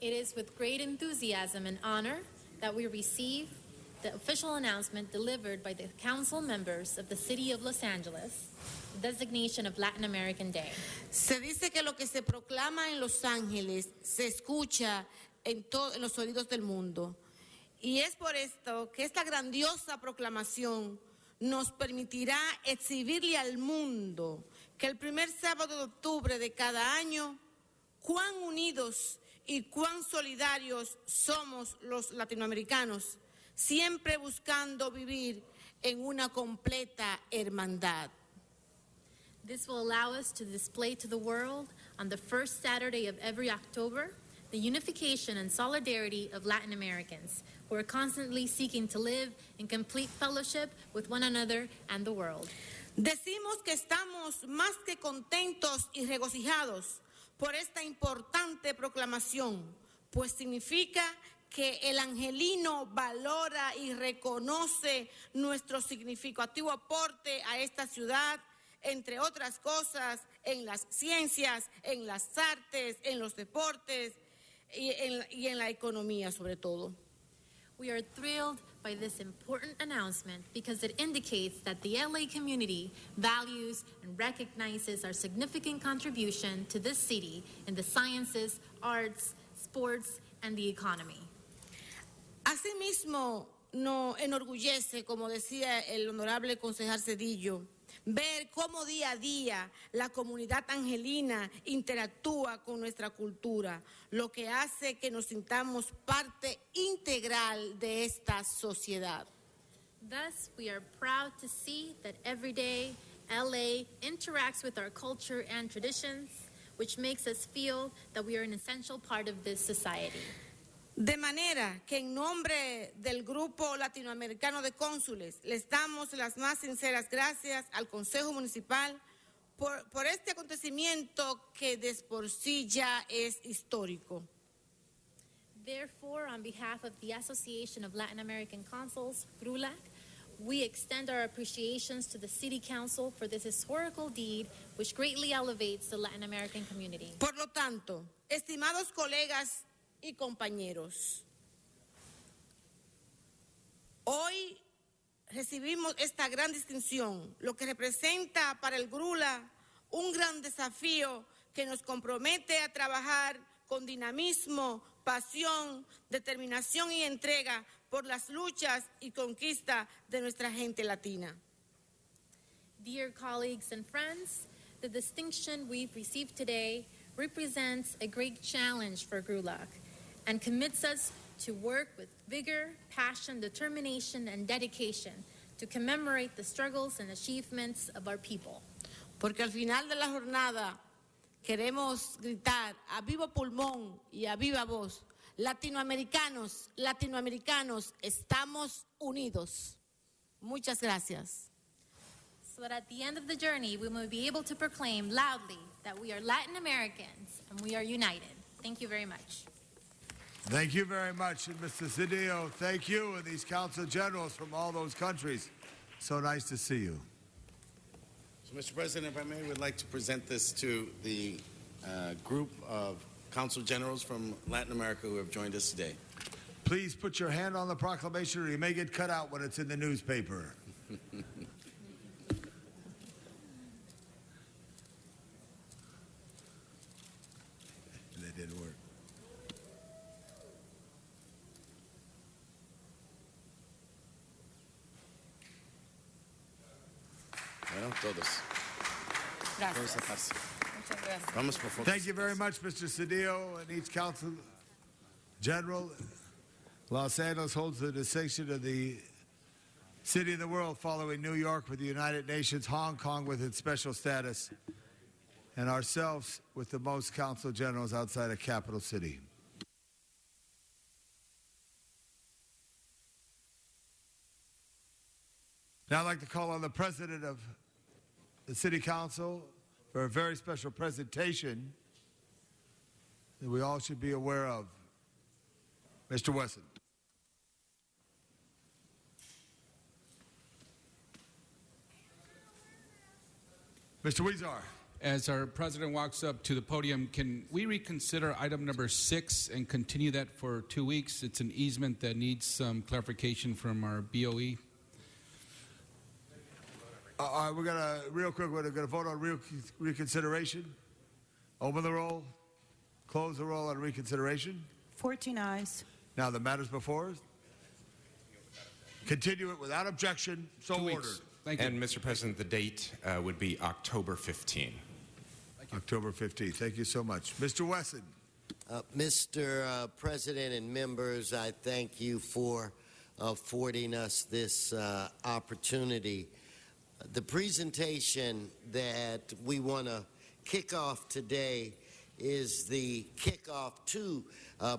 It is with great enthusiasm and honor that we receive the official announcement delivered by the council members of the City of Los Angeles, the designation of Latin American Day. Se dice que lo que se proclama en Los Ángeles se escucha en los oídos del mundo. Y es por esto que esta grandiosa proclamación nos permitirá exhibirle al mundo que el primer sábado de octubre de cada año, cuán unidos y cuán solidarios somos los latinoamericanos, siempre buscando vivir en una completa hermandad. This will allow us to display to the world on the first Saturday of every October the unification and solidarity of Latin Americans who are constantly seeking to live in complete fellowship with one another and the world. Decimos que estamos más que contentos y regocijados por esta importante proclamación, pues significa que el angelino valora y reconoce nuestro significativo aporte a esta ciudad, entre otras cosas, en las ciencias, en las artes, en los deportes y en la economía sobre todo. We are thrilled by this important announcement because it indicates that the LA community values and recognizes our significant contribution to this city in the sciences, arts, sports, and the economy. Asimismo, nos enorgullece, como decía el honorable concejal Cedillo, ver cómo día a día la comunidad angelina interactúa con nuestra cultura, lo que hace que nos sintamos parte integral de esta sociedad. Thus, we are proud to see that every day LA interacts with our culture and traditions, which makes us feel that we are an essential part of this society. De manera que en nombre del Grupo Latinoamericano de Cónsules les damos las más sinceras gracias al Consejo Municipal por este acontecimiento que de por sí ya es histórico. Therefore, on behalf of the Association of Latin American Consuls, GRULAC, we extend our appreciations to the City Council for this historical deed which greatly elevates the Latin American community. Por lo tanto, estimados colegas y compañeros, hoy recibimos esta gran distinción, lo que representa para el GRULAC un gran desafío que nos compromete a trabajar con dinamismo, pasión, determinación y entrega por las luchas y conquistas de nuestra gente latina. Dear colleagues and friends, the distinction we've received today represents a great challenge for GRULAC and commits us to work with vigor, passion, determination, and dedication to commemorate the struggles and achievements of our people. Porque al final de la jornada queremos gritar a vivo pulmón y a viva voz: latinoamericanos, latinoamericanos, estamos unidos. Muchas gracias. So that at the end of the journey, we will be able to proclaim loudly that we are Latin Americans and we are united. Thank you very much. Thank you very much, and Mr. Cedillo, thank you and these council generals from all those countries. So nice to see you. So, Mr. President, if I may, would like to present this to the group of council generals from Latin America who have joined us today. Please put your hand on the proclamation or you may get cut out when it's in the newspaper. That didn't work. Bueno, todos. Gracias. Vamos por fotos. Thank you very much, Mr. Cedillo, and each council general. Los Angeles holds the distinction of the city of the world, following New York with the United Nations, Hong Kong with its special status, and ourselves with the most council generals outside a capital city. Now I'd like to call on the president of the City Council for a very special presentation that we all should be aware of. Mr. Wesson. Mr. Weezar. As our president walks up to the podium, can we reconsider item number 6 and continue that for 2 weeks? It's an easement that needs some clarification from our BOE. We're going to, real quick, we're going to vote on reconsideration. Open the roll. Close the roll on reconsideration. 14 ayes. Now the matters before us. Continue it without objection. So ordered. Thank you. And Mr. President, the date would be October 15. October 15th. Thank you so much. Mr. Wesson. Mr. President and members, I thank you for affording us this opportunity. The presentation that we want to kick off today is the kickoff to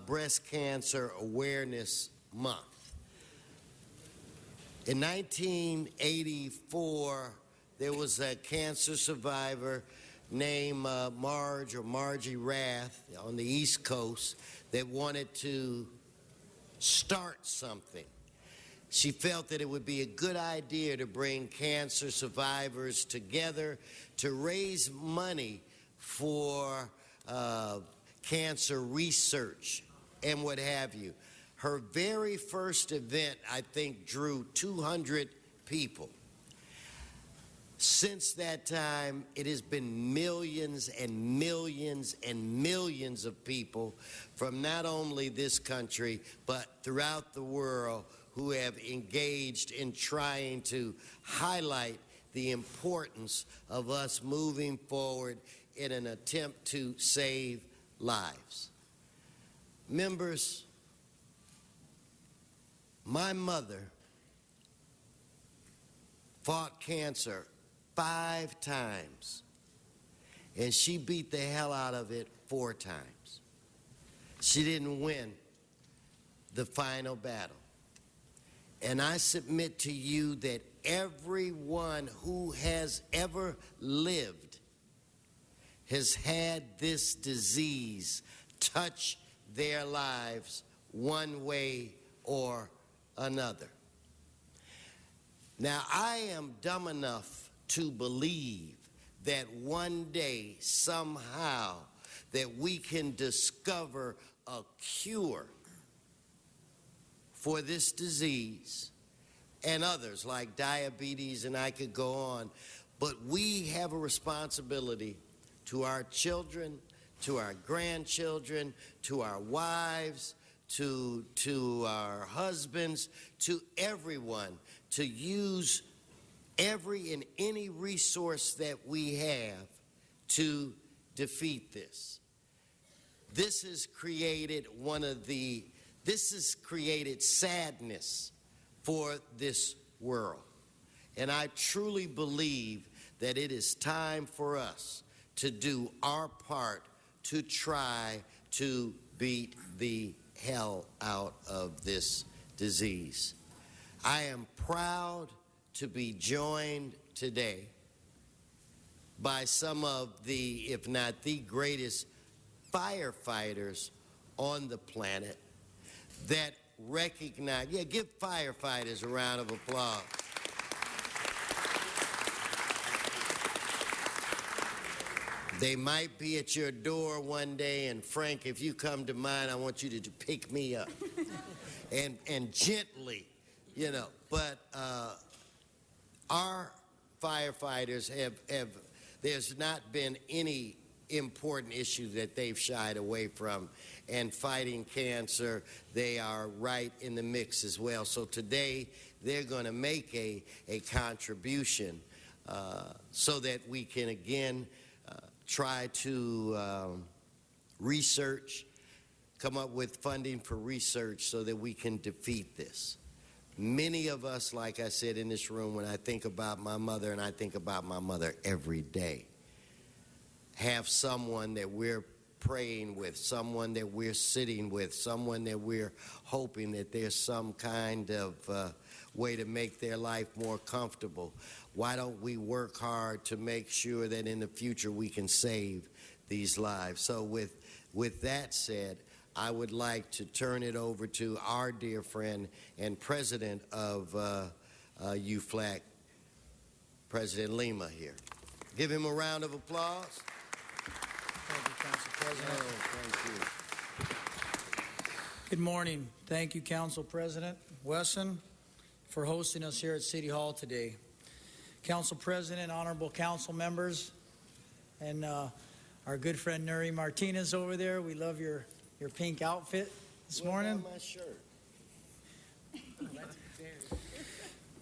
Breast Cancer Awareness Month. In 1984, there was a cancer survivor named Margie Rath on the East Coast that wanted to start something. She felt that it would be a good idea to bring cancer survivors together to raise money for cancer research and what have you. Her very first event, I think, drew 200 people. Since that time, it has been millions and millions and millions of people from not only this country, but throughout the world who have engaged in trying to highlight the importance of us moving forward in an attempt to save lives. Members, my mother fought cancer 5 times, and she beat the hell out of it 4 times. She didn't win the final battle. And I submit to you that everyone who has ever lived has had this disease touch their lives one way or another. Now, I am dumb enough to believe that one day, somehow, that we can discover a cure for this disease and others like diabetes, and I could go on. But we have a responsibility to our children, to our grandchildren, to our wives, to our husbands, to everyone, to use every and any resource that we have to defeat this. This has created sadness for this world. And I truly believe that it is time for us to do our part to try to beat the hell out of this disease. I am proud to be joined today by some of the, if not the greatest firefighters on the planet that recognize, give firefighters a round of applause. They might be at your door one day, and Frank, if you come to mine, I want you to pick me up and gently, but our firefighters have there's not been any important issue that they've shied away from, and fighting cancer, they are right in the mix as well. So today, they're going to make a contribution so that we can again try to research, come up with funding for research so that we can defeat this. Many of us, like I said in this room, when I think about my mother, and I think about my mother every day, have someone that we're praying with, someone that we're sitting with, someone that we're hoping that there's some kind of way to make their life more comfortable. Why don't we work hard to make sure that in the future we can save these lives? So with that said, I would like to turn it over to our dear friend and president of UFLAC, President Lima here. Give him a round of applause. Thank you, Council President. Thank you. Good morning. Thank you, Council President Wesson, for hosting us here at City Hall today. Council President, honorable council members, and our good friend Nuri Martinez over there. We love your pink outfit this morning. My shirt.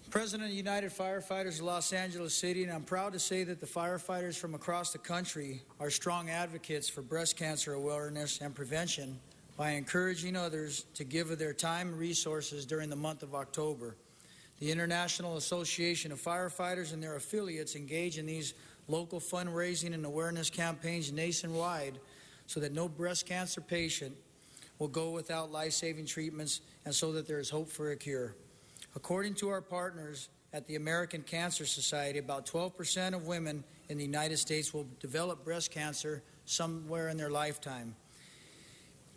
President of the United Firefighters of Los Angeles City, and I'm proud to say that the firefighters from across the country are strong advocates for breast cancer awareness and prevention by encouraging others to give of their time and resources during the month of October. The International Association of Firefighters and their affiliates engage in these local fundraising and awareness campaigns nationwide so that no breast cancer patient will go without life-saving treatments and so that there is hope for a cure. According to our partners at the American Cancer Society, about 12% of women in the United States will develop breast cancer somewhere in their lifetime.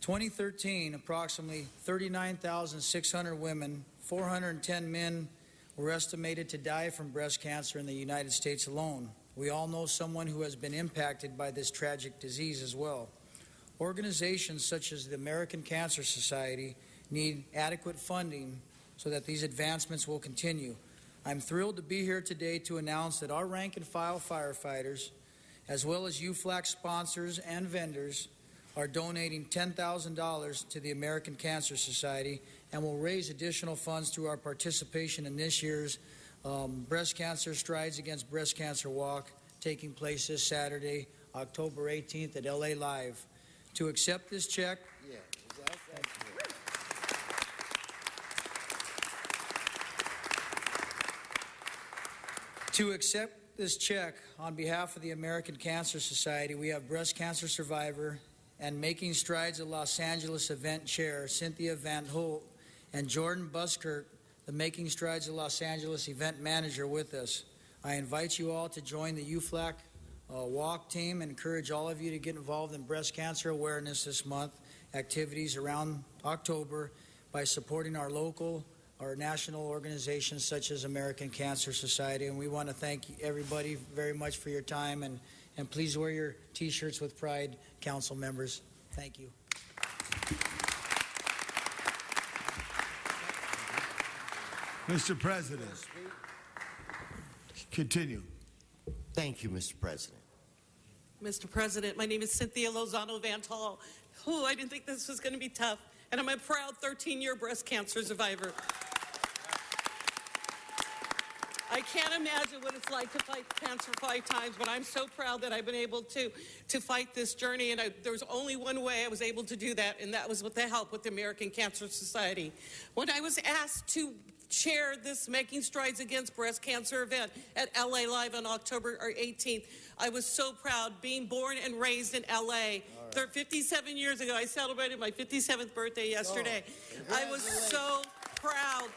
2013, approximately 39,600 women, 410 men were estimated to die from breast cancer in the United States alone. We all know someone who has been impacted by this tragic disease as well. Organizations such as the American Cancer Society need adequate funding so that these advancements will continue. I'm thrilled to be here today to announce that our rank-and-file firefighters, as well as UFLAC sponsors and vendors, are donating $10,000 to the American Cancer Society and will raise additional funds through our participation in this year's Breast Cancer Strides Against Breast Cancer Walk, taking place this Saturday, October 18th at LA Live. To accept this check, on behalf of the American Cancer Society, we have breast cancer survivor and Making Strides at Los Angeles event chair Cynthia Van Holt and Jordan Buskirk, the Making Strides at Los Angeles event manager, with us. I invite you all to join the UFLAC walk team and encourage all of you to get involved in breast cancer awareness this month, activities around October, by supporting our local or national organizations such as American Cancer Society. And we want to thank everybody very much for your time, and please wear your T-shirts with pride, council members. Thank you. Mr. President, continue. Thank you, Mr. President. Mr. President, my name is Cynthia Lozano Vantal. Oh, I didn't think this was going to be tough, and I'm a proud 13-year breast cancer survivor. I can't imagine what it's like to fight cancer 5 times, but I'm so proud that I've been able to fight this journey, and there was only one way I was able to do that, and that was with the help with the American Cancer Society. When I was asked to chair this Making Strides Against Breast Cancer event at LA Live on October 18th, I was so proud, being born and raised in LA. 57 years ago, I celebrated my 57th birthday yesterday. I was so proud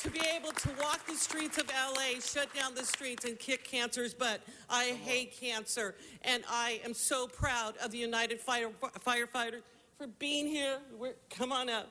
to be able to walk the streets of LA, shut down the streets, and kick cancer's butt. I hate cancer, and I am so proud of the United Firefighters for being here. Come on up.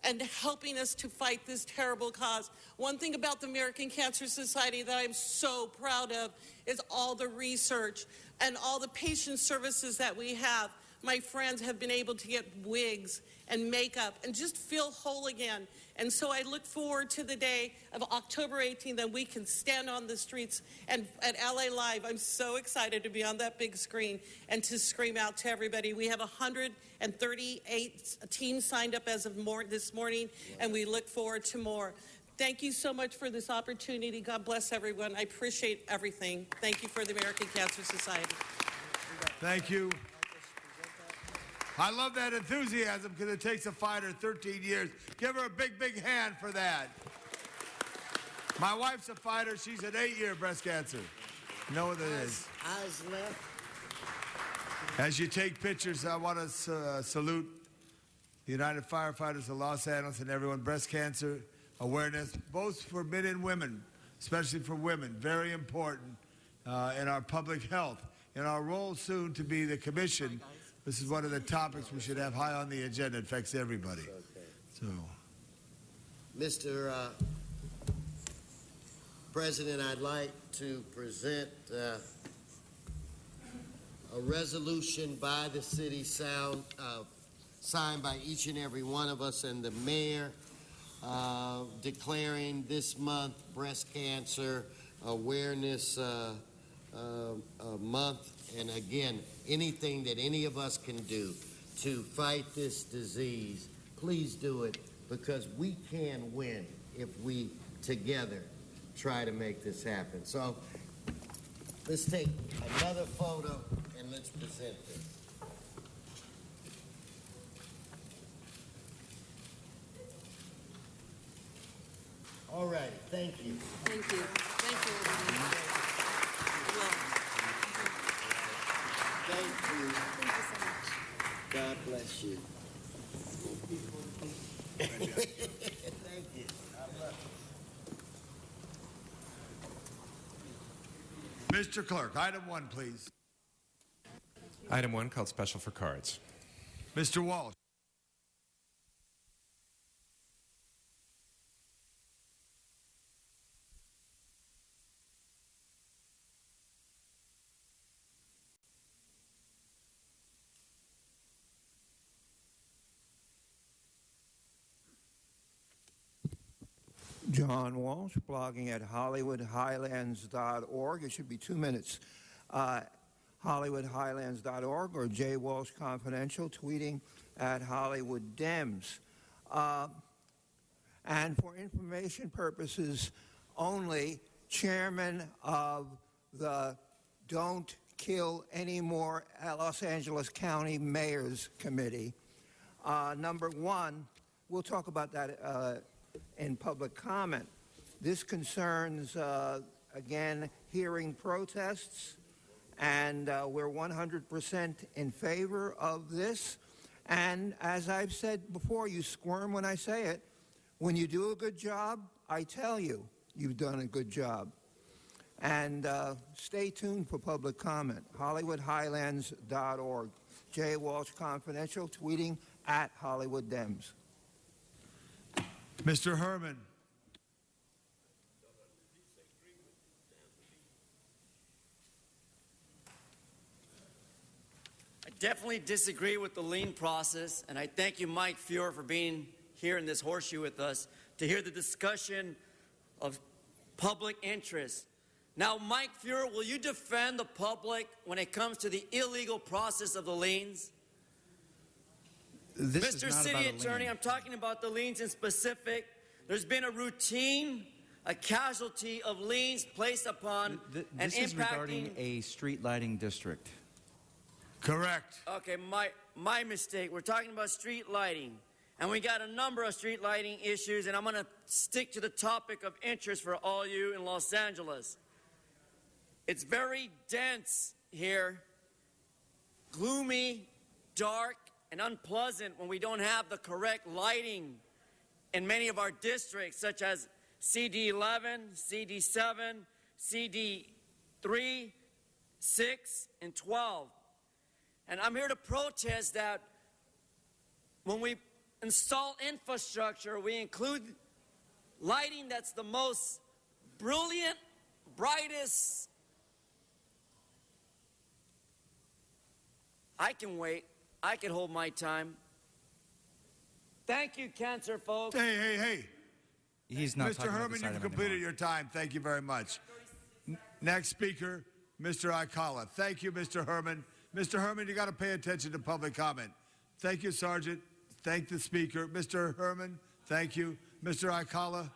And helping us to fight this terrible cause. One thing about the American Cancer Society that I'm so proud of is all the research and all the patient services that we have. My friends have been able to get wigs and makeup and just feel whole again. And so I look forward to the day of October 18th that we can stand on the streets and at LA Live. I'm so excited to be on that big screen and to scream out to everybody. We have 138 teams signed up as of this morning, and we look forward to more. Thank you so much for this opportunity. God bless everyone. I appreciate everything. Thank you for the American Cancer Society. Thank you. I love that enthusiasm because it takes a fighter 13 years. Give her a big, big hand for that. My wife's a fighter. She's an 8-year breast cancer. You know what it is. Eyes left. As you take pictures, I want to salute the United Firefighters of Los Angeles and everyone. Breast cancer awareness, both for men and women, especially for women, very important in our public health. In our role soon to be the commission, this is one of the topics we should have high on the agenda. It affects everybody. So, Mr. President, I'd like to present a resolution by the city signed by each and every one of us and the mayor declaring this month Breast Cancer Awareness Month. And again, anything that any of us can do to fight this disease, please do it, because we can win if we together try to make this happen. So let's take another photo and let's present this. All right, thank you. Thank you. Thank you, everybody. Thank you. Thank you so much. God bless you. Thank you. Mr. Clerk, item 1, please. Item 1, called special for cards. Mr. Walsh. John Walsh, blogging at HollywoodHighlands.org. It should be 2 minutes. HollywoodHighlands.org or J. Walsh Confidential, tweeting at Hollywood Dems. And for information purposes only, chairman of the Don't Kill Any More Los Angeles County Mayors Committee. Number 1, we'll talk about that in public comment. This concerns, again, hearing protests, and we're 100% in favor of this. And as I've said before, you squirm when I say it. When you do a good job, I tell you you've done a good job. And stay tuned for public comment. HollywoodHighlands.org. J. Walsh Confidential, tweeting at Hollywood Dems. Mr. Herman. I definitely disagree with the lean process, and I thank you, Mike Feuer, for being here in this horseshoe with us to hear the discussion of public interest. Now, Mike Feuer, will you defend the public when it comes to the illegal process of the liens? Mr. City Attorney, I'm talking about the liens in specific. There's been a routine, a casualty of liens placed upon and this is impacting. Regarding a street lighting district. Correct. Okay, my mistake. We're talking about street lighting. And we got a number of street lighting issues, and I'm going to stick to the topic of interest for all you in Los Angeles. It's very dense here, gloomy, dark, and unpleasant when we don't have the correct lighting in many of our districts, such as CD11, CD7, CD3, 6, and 12. And I'm here to protest that when we install infrastructure, we include lighting that's the most brilliant, brightest. I can wait. I can hold my time. Thank you, cancer folks. Hey. He's not Mr. Herman, you've completed your time. Thank you very much. Next speaker, Mr. Aikala. Thank you, Mr. Herman. Mr. Herman, you got to pay attention to public comment. Thank you, Sergeant. Thank the speaker. Mr. Herman, thank you. Mr. Aikala,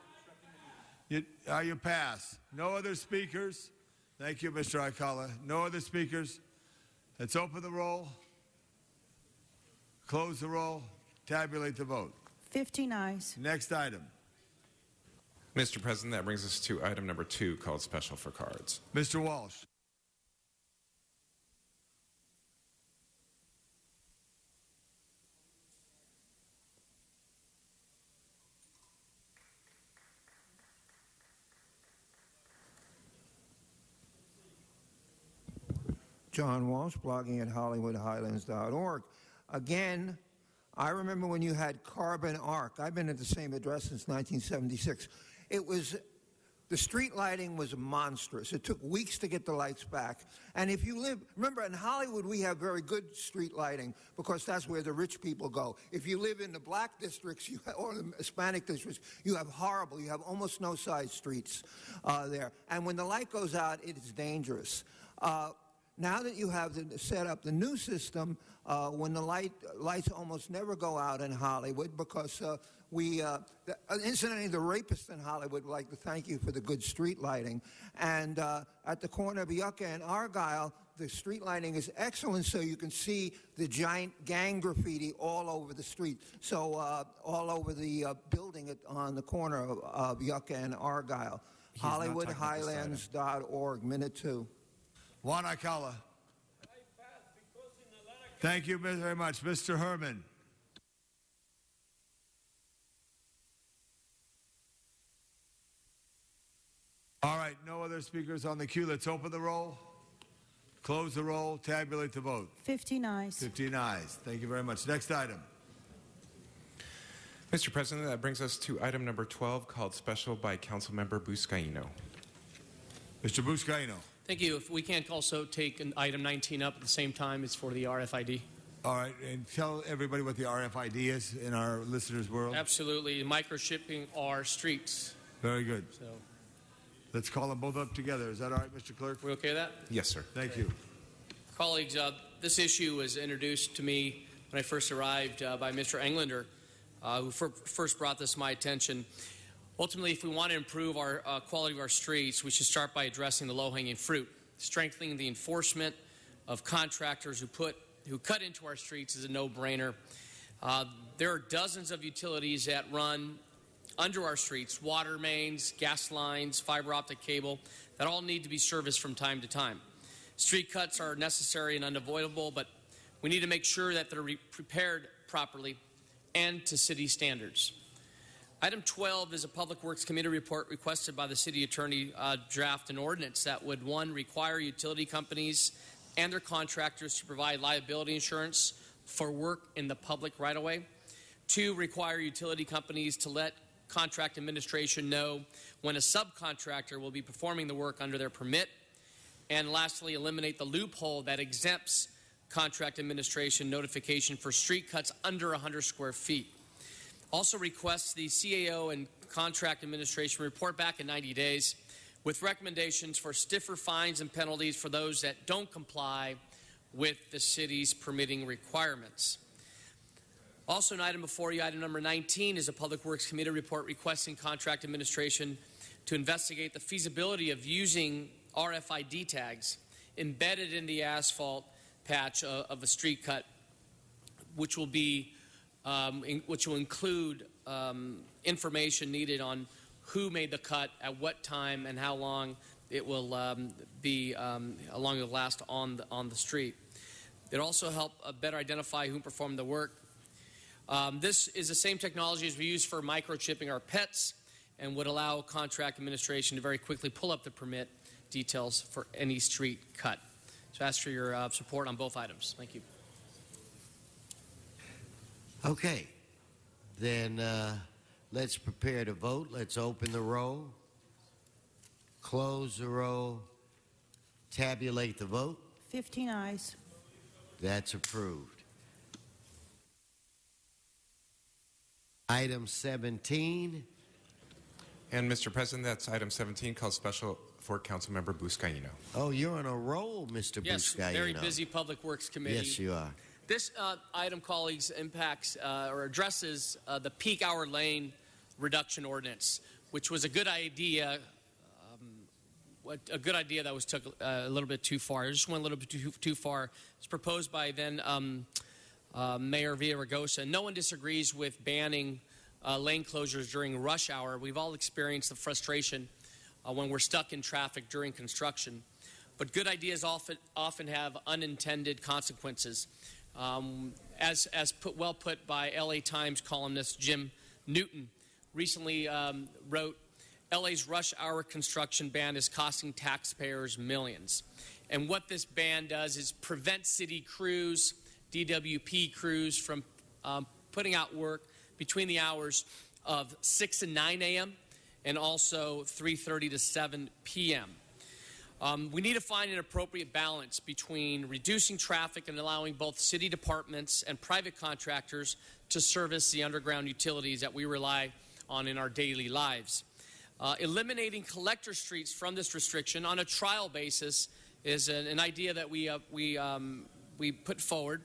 you pass. No other speakers. Thank you, Mr. Aikala. No other speakers. Let's open the roll, close the roll, tabulate the vote. 15 ayes. Next item. Mr. President, that brings us to item number 2, called special for cards. Mr. Walsh. John Walsh, blogging at HollywoodHighlands.org. Again, I remember when you had Carbon Arc. I've been at the same address since 1976. It was The street lighting was monstrous. It took weeks to get the lights back. And if you live, remember in Hollywood we have very good street lighting because that's where the rich people go. If you live in the black districts or the Hispanic districts, you have horrible, you have almost no side streets there. And when the light goes out, it is dangerous. Now that you have set up the new system, when the lights almost never go out in Hollywood because incidentally, the rapists in Hollywood would like to thank you for the good street lighting. And at the corner of Yucca and Argyle, the street lighting is excellent, so you can see the giant gang graffiti all over the street. So all over the building on the corner of Yucca and Argyle. HollywoodHighlands.org, minute 2. Juan Alcala. Thank you very much. Mr. Herman. All right, no other speakers on the queue. Let's open the roll, close the roll, tabulate the vote. 15 ayes. 15 ayes. Thank you very much. Next item. Mr. President, that brings us to item number 12, called special by Councilmember Buscaino. Mr. Buscaino. Thank you. If we can't also take an item 19 up at the same time, it's for the RFID. All right, and tell everybody what the RFID is in our listeners' world. Absolutely. Microchipping our streets. Very good. So, let's call them both up together. Is that all right, Mr. Clerk? we okay with that? Yes, sir. Thank you. Colleagues, this issue was introduced to me when I first arrived by Mr. Englander, who first brought this to my attention. Ultimately, if we want to improve our quality of our streets, we should start by addressing the low-hanging fruit. Strengthening the enforcement of contractors who cut into our streets is a no-brainer. There are dozens of utilities that run under our streets, water mains, gas lines, fiber optic cable, that all need to be serviced from time to time. Street cuts are necessary and unavoidable, but we need to make sure that they're prepared properly and to city standards. Item 12 is a Public Works Committee report requested by the City Attorney draft an ordinance that would, 1, require utility companies and their contractors to provide liability insurance for work in the public right-of-way. 2, require utility companies to let contract administration know when a subcontractor will be performing the work under their permit. And lastly, eliminate the loophole that exempts contract administration notification for street cuts under 100 square feet. Also requests the CAO and contract administration report back in 90 days with recommendations for stiffer fines and penalties for those that don't comply with the city's permitting requirements. Also an item before you, item number 19, is a Public Works Committee report requesting contract administration to investigate the feasibility of using RFID tags embedded in the asphalt patch of a street cut, which will include information needed on who made the cut, at what time, and how long it will along the last on the street. It also help better identify who performed the work. This is the same technology as we use for microchipping our pets, and would allow contract administration to very quickly pull up the permit details for any street cut. So I ask for your support on both items. Thank you. Okay, then let's prepare to vote. Let's open the roll, close the roll, tabulate the vote. 15 ayes. That's approved. Item 17. And Mr. President, that's item 17, called special for Councilmember Buscaino. Oh, you're on a roll, Mr. Yes, Buscaino. very busy Public Works Committee. Yes, you are. This item, colleagues, impacts or addresses the peak hour lane reduction ordinance, which was a good idea. A good idea that was took a little bit too far. It just went a little bit too far. It's proposed by then Mayor Villaraigosa. No one disagrees with banning lane closures during rush hour. We've all experienced the frustration when we're stuck in traffic during construction. But good ideas often have unintended consequences. As well put by LA Times columnist Jim Newton, recently wrote, LA's rush hour construction ban is costing taxpayers millions. And what this ban does is prevent city crews, DWP crews, from putting out work between the hours of 6 and 9 a.m. and also 3:30 to 7 p.m. We need to find an appropriate balance between reducing traffic and allowing both city departments and private contractors to service the underground utilities that we rely on in our daily lives. Eliminating collector streets from this restriction on a trial basis is an idea that we put forward.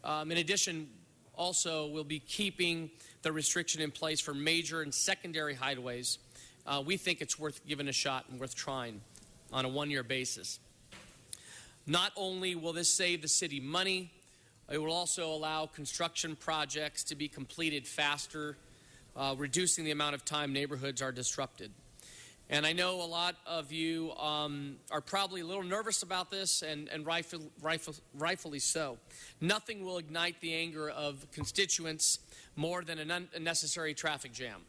In addition, also, we'll be keeping the restriction in place for major and secondary highways. We think it's worth giving a shot and worth trying on a one-year basis. Not only will this save the city money, it will also allow construction projects to be completed faster, reducing the amount of time neighborhoods are disrupted. And I know a lot of you are probably a little nervous about this, and rightfully so. Nothing will ignite the anger of constituents more than an unnecessary traffic jam.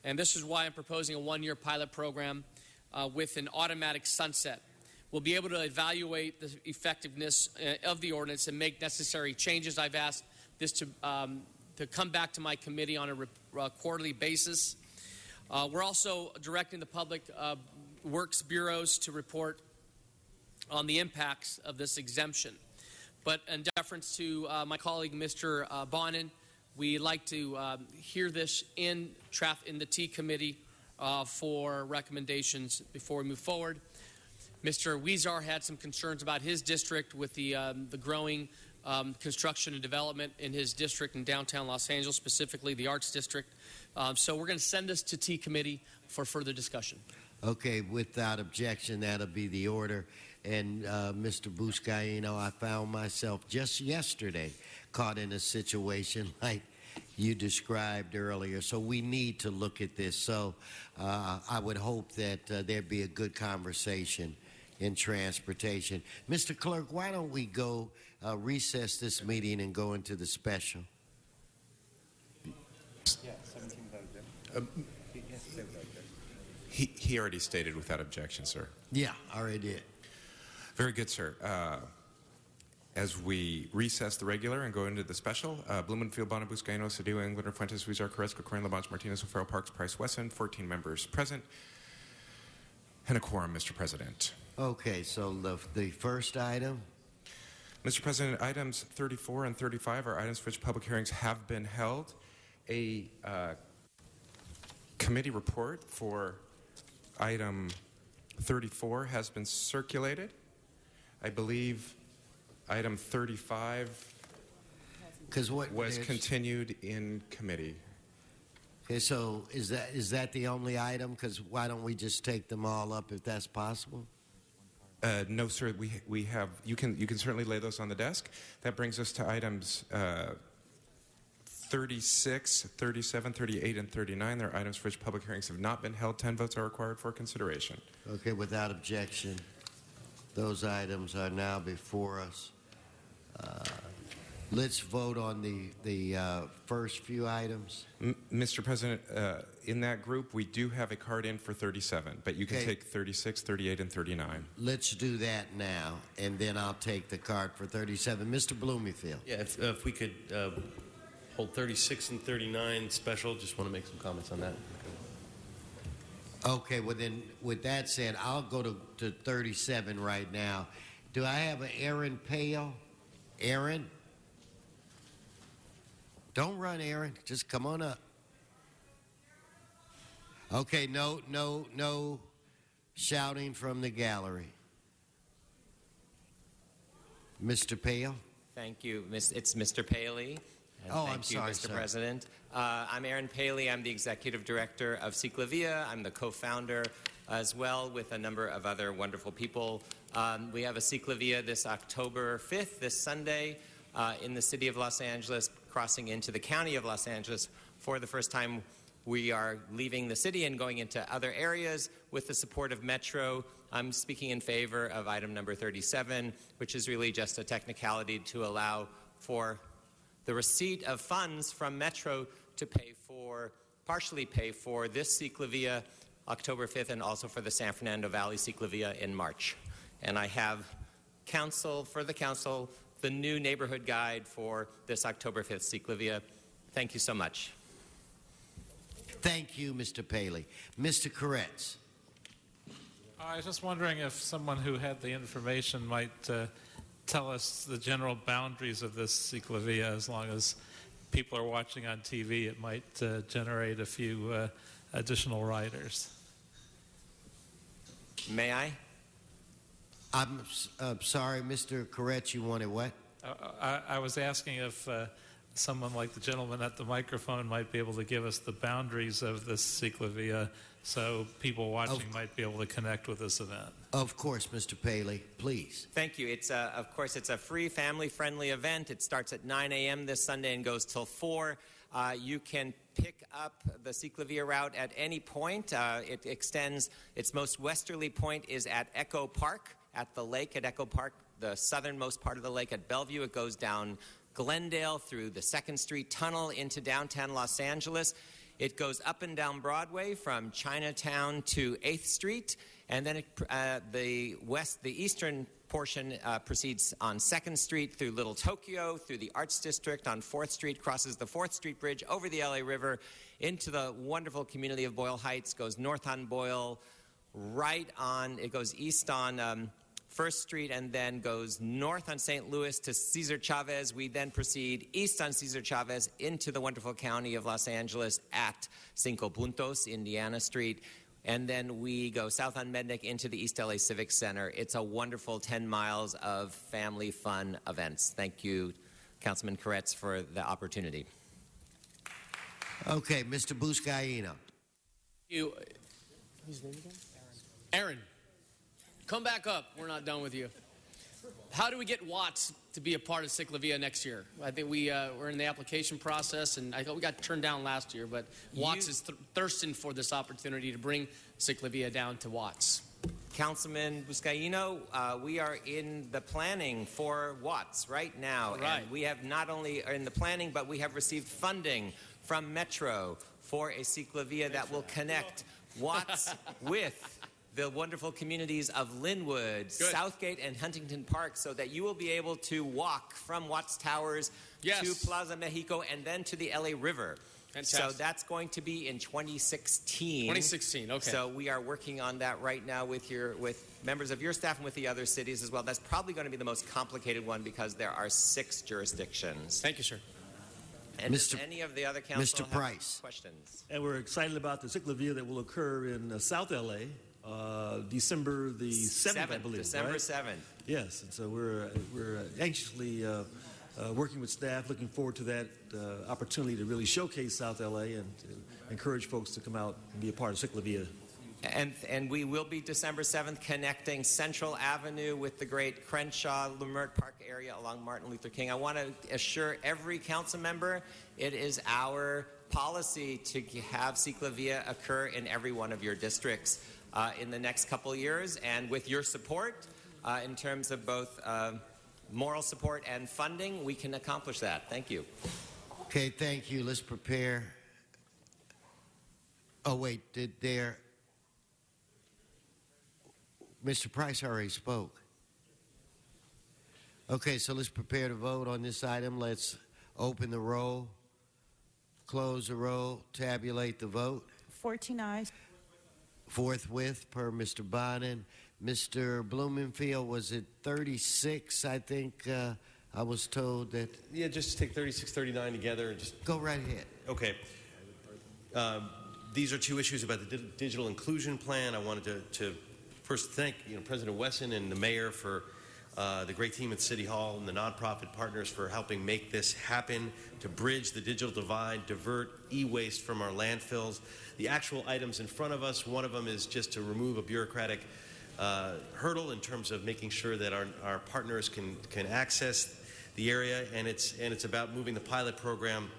And this is why I'm proposing a one-year pilot program with an automatic sunset. We'll be able to evaluate the effectiveness of the ordinance and make necessary changes. I've asked this to come back to my committee on a quarterly basis. We're also directing the Public Works Bureaus to report on the impacts of this exemption. But in deference to my colleague, Mr. Bonin, we like to hear this in the T Committee for recommendations before we move forward. Mr. Weezar had some concerns about his district with the growing construction and development in his district in downtown Los Angeles, specifically the Arts District. So we're going to send this to T Committee for further discussion. Okay, without objection, that'll be the order. And Mr. Buscaino, I found myself just yesterday caught in a situation like you described earlier. So we need to look at this. So I would hope that there'd be a good conversation in transportation. Mr. Clerk, why don't we go recess this meeting and go into the special? Yeah, 17 voted. He already stated without objection, sir. Yeah, already did. Very good, sir. As we recess the regular and go into the special, Blumenfield, Bonin, Buscaino, Cedillo, Englander, Fuentes, Weezar, Carrasco, Corin, LaBonge, Martinez, O'Farrell, Parks, Price, Wesson, 14 members present, and a quorum, Mr. President. Okay, so the first item. Mr. President, items 34 and 35 are items for which public hearings have been held. A committee report for item 34 has been circulated. I believe item 35 was continued in committee. Okay, so is that the only item? Because why don't we just take them all up if that's possible? No, sir. We have. You can certainly lay those on the desk. That brings us to items 36, 37, 38, and 39. There are items for which public hearings have not been held. 10 votes are required for consideration. Okay, without objection, those items are now before us. Let's vote on the first few items. Mr. President, in that group, we do have a card in for 37, but you can take 36, 38, and 39. Let's do that now, and then I'll take the card for 37. Mr. Blumenfield. Yeah, if we could hold 36 and 39 special, just want to make some comments on that. Okay, well then, with that said, I'll go to 37 right now. Do I have an Aaron Pale? Aaron? Don't run, Aaron. Just come on up. Okay, no shouting from the gallery. Mr. Pale? Thank you. It's Mr. Paley. I'm sorry, Mr. sir. President. I'm Aaron Paley. I'm the executive director of Ciclavia. I'm the co-founder as well with a number of other wonderful people. We have a Ciclavia this October 5th, this Sunday, in the city of Los Angeles, crossing into the county of Los Angeles. For the first time, we are leaving the city and going into other areas with the support of Metro. I'm speaking in favor of item number 37, which is really just a technicality to allow for the receipt of funds from Metro to partially pay for this Ciclavia October 5th and also for the San Fernando Valley Ciclavia in March. And I have for the council, the new neighborhood guide for this October 5th Ciclavia. Thank you so much. Thank you, Mr. Paley. Mr. Koretz. I was just wondering if someone who had the information might tell us the general boundaries of this ciclovia. As long as people are watching on TV, it might generate a few additional riders. May I? I'm sorry, Mr. Koretz, you wanted what? I was asking if someone like the gentleman at the microphone might be able to give us the boundaries of this ciclovia so people watching might be able to connect with this event. Of course, Mr. Paley, please. Thank you. It's of course, it's a free, family-friendly event. It starts at 9 a.m. this Sunday and goes till 4. You can pick up the ciclovia route at any point. It extends, its most westerly point is at Echo Park, at the lake at Echo Park, the southernmost part of the lake at Bellevue. It goes down Glendale through the 2nd Street Tunnel into downtown Los Angeles. It goes up and down Broadway from Chinatown to 8th Street, and then the eastern portion proceeds on 2nd Street through Little Tokyo, through the Arts District on 4th Street, crosses the 4th Street Bridge over the LA River into the wonderful community of Boyle Heights, goes north on Boyle, it goes east on 1st Street and then goes north on St. Louis to Cesar Chavez. We then proceed east on Cesar Chavez into the wonderful county of Los Angeles at Cinco Puntos, Indiana Street. And then we go south on Mednick into the East LA Civic Center. It's a wonderful 10 miles of family fun events. Thank you, Councilman Koretz, for the opportunity. Okay, Mr. Buscaino. His name again? Aaron. Come back up. We're not done with you. How do we get Watts to be a part of Ciclovia next year? I think we're in the application process, and I thought we got turned down last year, but Watts is thirsting for this opportunity to bring Ciclovia down to Watts. Councilman Buscaino, we are in the planning for Watts right now. Right. And we have not only are in the planning, but we have received funding from Metro for a ciclovia that will connect Watts with the wonderful communities of Linwood, Southgate, and Huntington Park, so that you will be able to walk from Watts Towers to Plaza Mexico and then to the LA River. Fantastic. So that's going to be in 2016. 2016, okay. So we are working on that right now with members of your staff and with the other cities as well. That's probably going to be the most complicated one because there are 6 jurisdictions. Thank you, sir. And does any of the other council Mr. Price. have questions? And we're excited about the ciclovia that will occur in South LA, December the 7th, I believe. December right? 7th. Yes, and so we're anxiously working with staff, looking forward to that opportunity to really showcase South LA and to encourage folks to come out and be a part of Ciclovia. And we will be December 7th connecting Central Avenue with the great Crenshaw, Leimert Park area along Martin Luther King. I want to assure every council member it is our policy to have Ciclovia occur in every one of your districts in the next couple of years. And with your support, in terms of both moral support and funding, we can accomplish that. Thank you. Okay, thank you. Let's prepare. Oh, wait, Mr. Price already spoke. Okay, so let's prepare to vote on this item. Let's open the roll, close the roll, tabulate the vote. 14 ayes. Forthwith, per Mr. Bonin. Mr. Blumenfield, was it 36? I think I was told that. Yeah, just take 36, 39 together and just go right ahead. Okay. These are 2 issues about the digital inclusion plan. I wanted to first thank President Wesson and the mayor for the great team at City Hall and the nonprofit partners for helping make this happen, to bridge the digital divide, divert e-waste from our landfills. The actual items in front of us, one of them is just to remove a bureaucratic hurdle in terms of making sure that our partners can access the area, and it's about moving the pilot program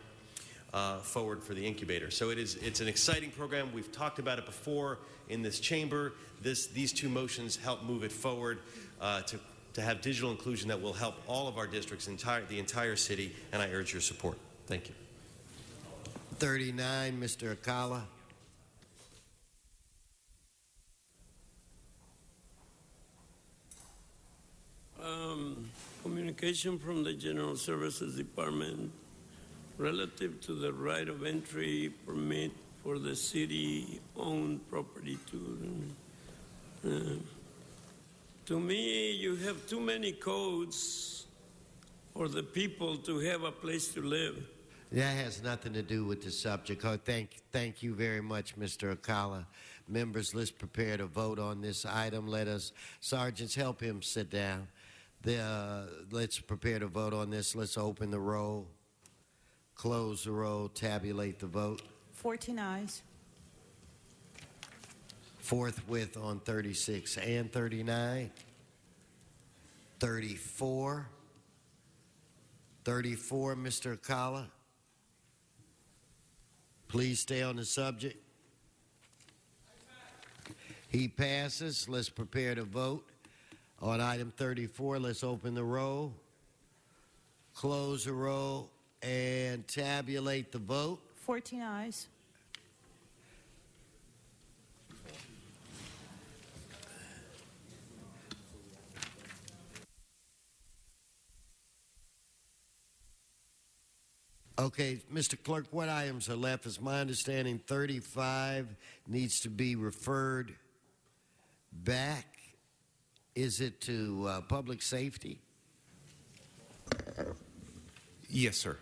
forward for the incubator. So it's an exciting program. We've talked about it before in this chamber. These 2 motions help move it forward to have digital inclusion that will help all of our districts, the entire city, and I urge your support. Thank you. 39, Mr. Akala. Communication from the General Services Department relative to the right of entry permit for the city-owned property to me, you have too many codes for the people to have a place to live. That has nothing to do with the subject. Oh, thank you very much, Mr. Akala. Members, let's prepare to vote on this item. Let us, sergeants, help him sit down. Let's prepare to vote on this. Let's open the roll, close the roll, tabulate the vote. 14 ayes. Forthwith on 36 and 39. 34. 34, Mr. Akala. Please stay on the subject. He passes. Let's prepare to vote on item 34. Let's open the roll, close the roll, and tabulate the vote. 14 ayes. Okay, Mr. Clerk, what items are left? It's my understanding 35 needs to be referred back. Is it to public safety? Yes, sir.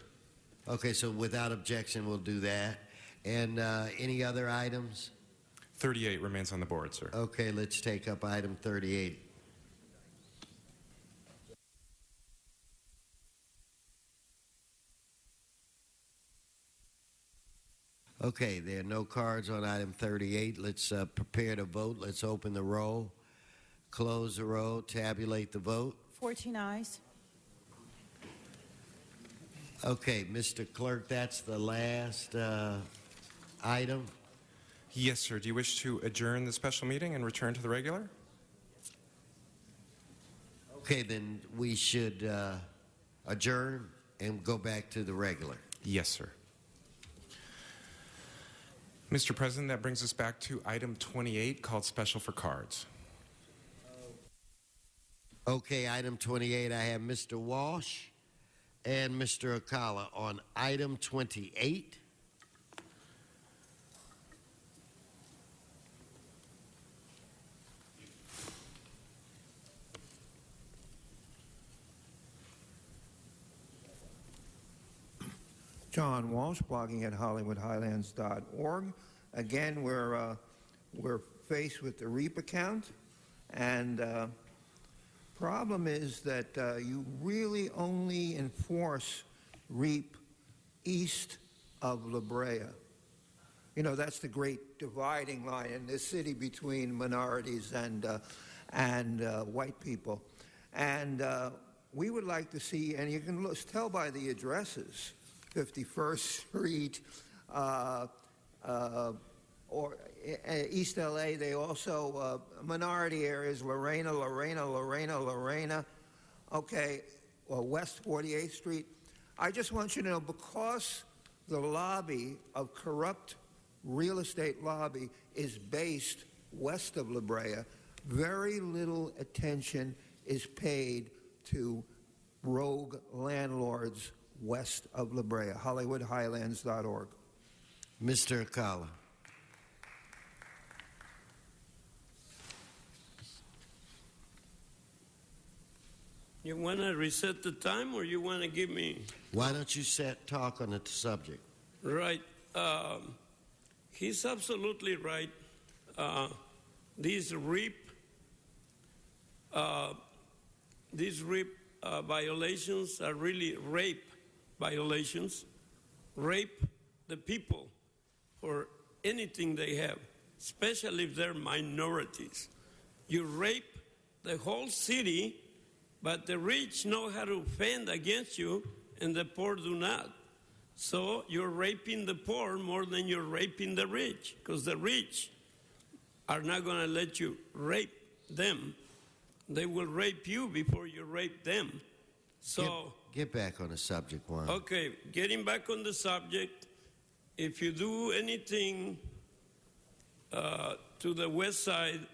Okay, so without objection, we'll do that. And any other items? 38 remains on the board, sir. Okay, let's take up item 38. Okay, there are no cards on item 38. Let's prepare to vote. Let's open the roll, close the roll, tabulate the vote. 14 ayes. Okay, Mr. Clerk, that's the last item. Yes, sir. Do you wish to adjourn the special meeting and return to the regular? Okay, then we should adjourn and go back to the regular. Yes, sir. Mr. President, that brings us back to item 28, called Special for Cards. Okay, item 28, I have Mr. Walsh and Mr. Akala on item 28. John Walsh, blogging at HollywoodHighlands.org. Again, we're faced with the REAP account, and problem is that you really only enforce REAP east of La Brea. You know, that's the great dividing line in this city between minorities and white people. And we would like to see, and you can tell by the addresses, 51st Street, or East LA, they also, minority areas, Lorena, okay, or West 48th Street. I just want you to know, because the lobby of corrupt real estate lobby is based west of La Brea, very little attention is paid to rogue landlords west of La Brea. HollywoodHighlands.org. Mr. Akala. You want to reset the time, or you want to give me? Why don't you talk on the subject? Right. He's absolutely right. These REAP violations are really rape violations. Rape the people for anything they have, especially if they're minorities. You rape the whole city, but the rich know how to fend against you, and the poor do not. So you're raping the poor more than you're raping the rich, because the rich are not going to let you rape them. They will rape you before you rape them. So get back on the subject, Juan. Okay, getting back on the subject, if you do anything to the west side,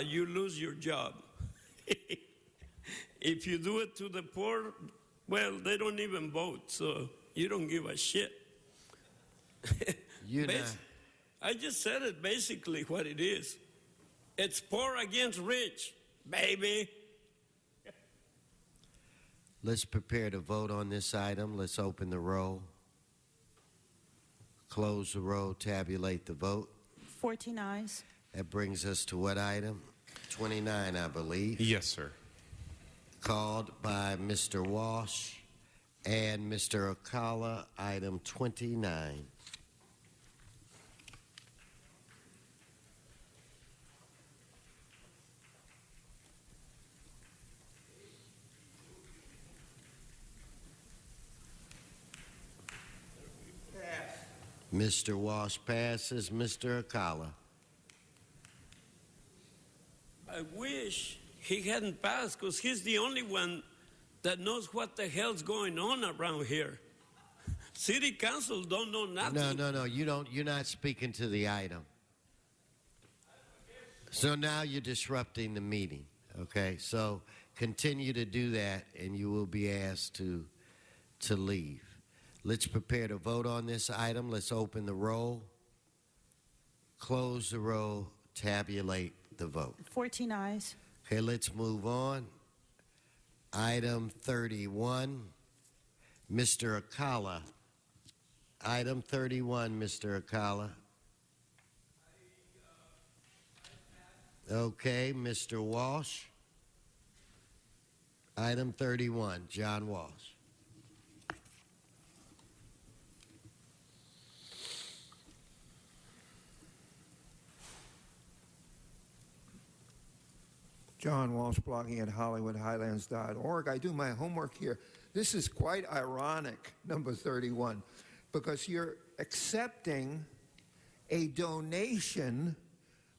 you lose your job. If you do it to the poor, well, they don't even vote, so you don't give a shit. I just said it basically what it is. It's poor against rich, baby. Let's prepare to vote on this item. Let's open the roll, close the roll, tabulate the vote. 14 ayes. That brings us to what item? 29, I believe. Yes, sir. Called by Mr. Walsh and Mr. Akala, item 29. Mr. Walsh passes. Mr. Akala. I wish he hadn't passed because he's the only one that knows what the hell's going on around here. City council don't know nothing. No. You don't. You're not speaking to the item. So now you're disrupting the meeting. Okay. So continue to do that, and you will be asked to leave. Let's prepare to vote on this item. Let's open the roll, close the roll, tabulate the vote. 14 ayes. Okay, let's move on. Item 31, Mr. Akala. Item 31, Mr. Akala. Okay, Mr. Walsh. Item 31, John Walsh. John Walsh, blogging at HollywoodHighlands.org. I do my homework here. This is quite ironic, number 31, because you're accepting a donation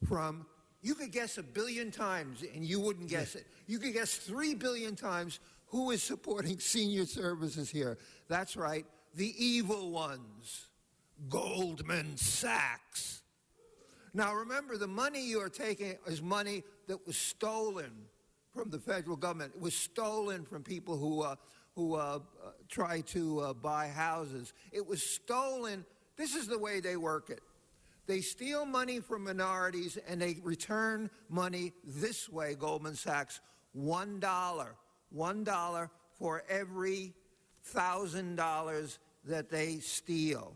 from, you could guess 1 billion times and you wouldn't guess it. You could guess 3 billion times who is supporting senior services here. That's right, the evil ones, Goldman Sachs. Now remember, the money you are taking is money that was stolen from the federal government. It was stolen from people who try to buy houses. It was stolen. This is the way they work it. They steal money from minorities and they return money this way, Goldman Sachs, $1. $1 for every $1,000 that they steal.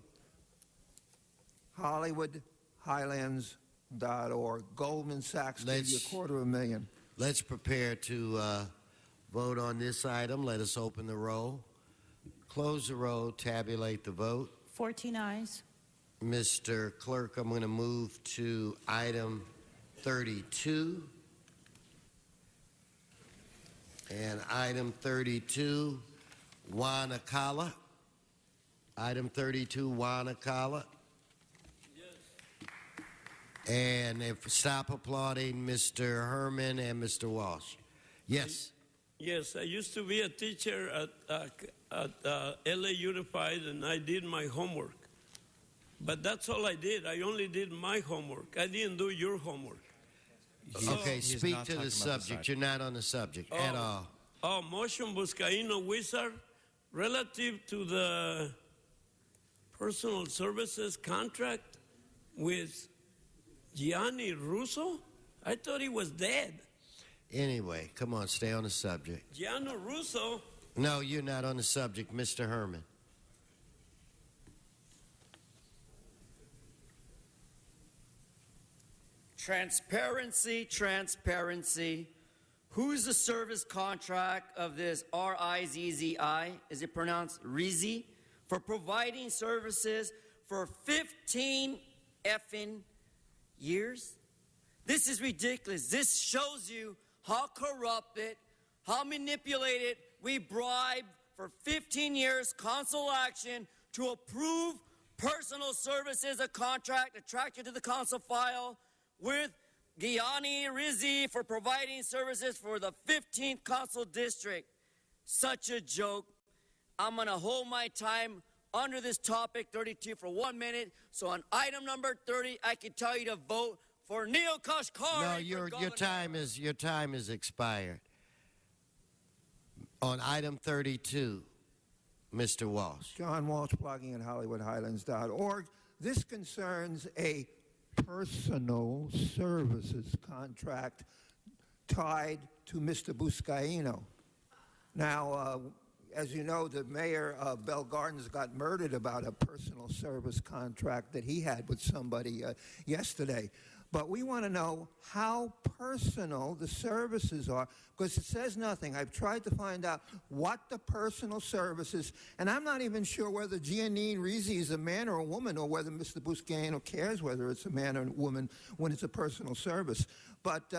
HollywoodHighlands.org. Goldman Sachs gave you $250,000. Let's prepare to vote on this item. Let us open the roll, close the roll, tabulate the vote. 14 ayes. Mr. Clerk, I'm going to move to item 32. And item 32, Juan Akala. Item 32, Juan Akala. And stop applauding Mr. Herman and Mr. Walsh. Yes. Yes, I used to be a teacher at LA Unified, and I did my homework. But that's all I did. I only did my homework. I didn't do your homework. Okay, speak to the subject. You're not on the subject at all. Oh, Motion Buscaino Wizard, relative to the personal services contract with Gianni Russo? I thought he was dead. Anyway, come on, stay on the subject. Gianni Russo? No, you're not on the subject, Mr. Herman. Transparency, transparency. Who's the service contract of this RIZZI? Is it pronounced Rizzi? For providing services for 15 effing years? This is ridiculous. This shows you how corrupted, how manipulated we bribed for 15 years council action to approve personal services, a contract attracted to the council file with Gianni Rizzi for providing services for the 15th council district. Such a joke. I'm going to hold my time under this topic 32 for 1 minute. So on item number 30, I can tell you to vote for Neil Kashkari. No, your time is expired. On item 32, Mr. Walsh. John Walsh, blogging at HollywoodHighlands.org. This concerns a personal services contract tied to Mr. Buscaino. Now, as you know, the mayor of Bell Gardens got murdered about a personal service contract that he had with somebody yesterday. But we want to know how personal the services are, because it says nothing. I've tried to find out what the personal services, and I'm not even sure whether Giannine Risi is a man or a woman, or whether Mr. Buscaino cares whether it's a man or a woman when it's a personal service. But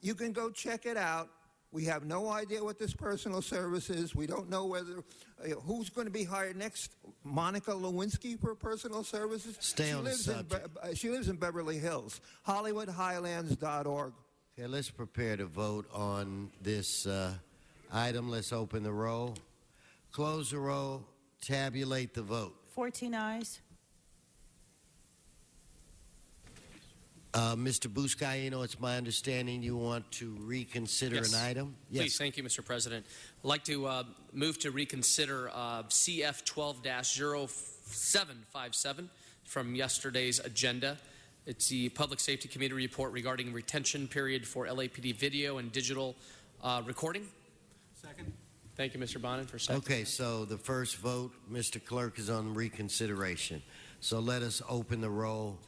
you can go check it out. We have no idea what this personal service is. We don't know whether who's going to be hired next. Monica Lewinsky for personal services. Stay on the subject. She lives in Beverly Hills. HollywoodHighlands.org. Okay, let's prepare to vote on this item. Let's open the roll, close the roll, tabulate the vote. 14 ayes. Mr. Buscaino, it's my understanding you want to reconsider Yes. an item? Please, thank you, Mr. President. I'd like to move to reconsider CF 12-0757 from yesterday's agenda. It's the Public Safety Committee report regarding retention period for LAPD video and digital recording. Second. Thank you, Mr. Bonin, for second. Okay, so the first vote, Mr. Clerk, is on reconsideration. So let us open the roll,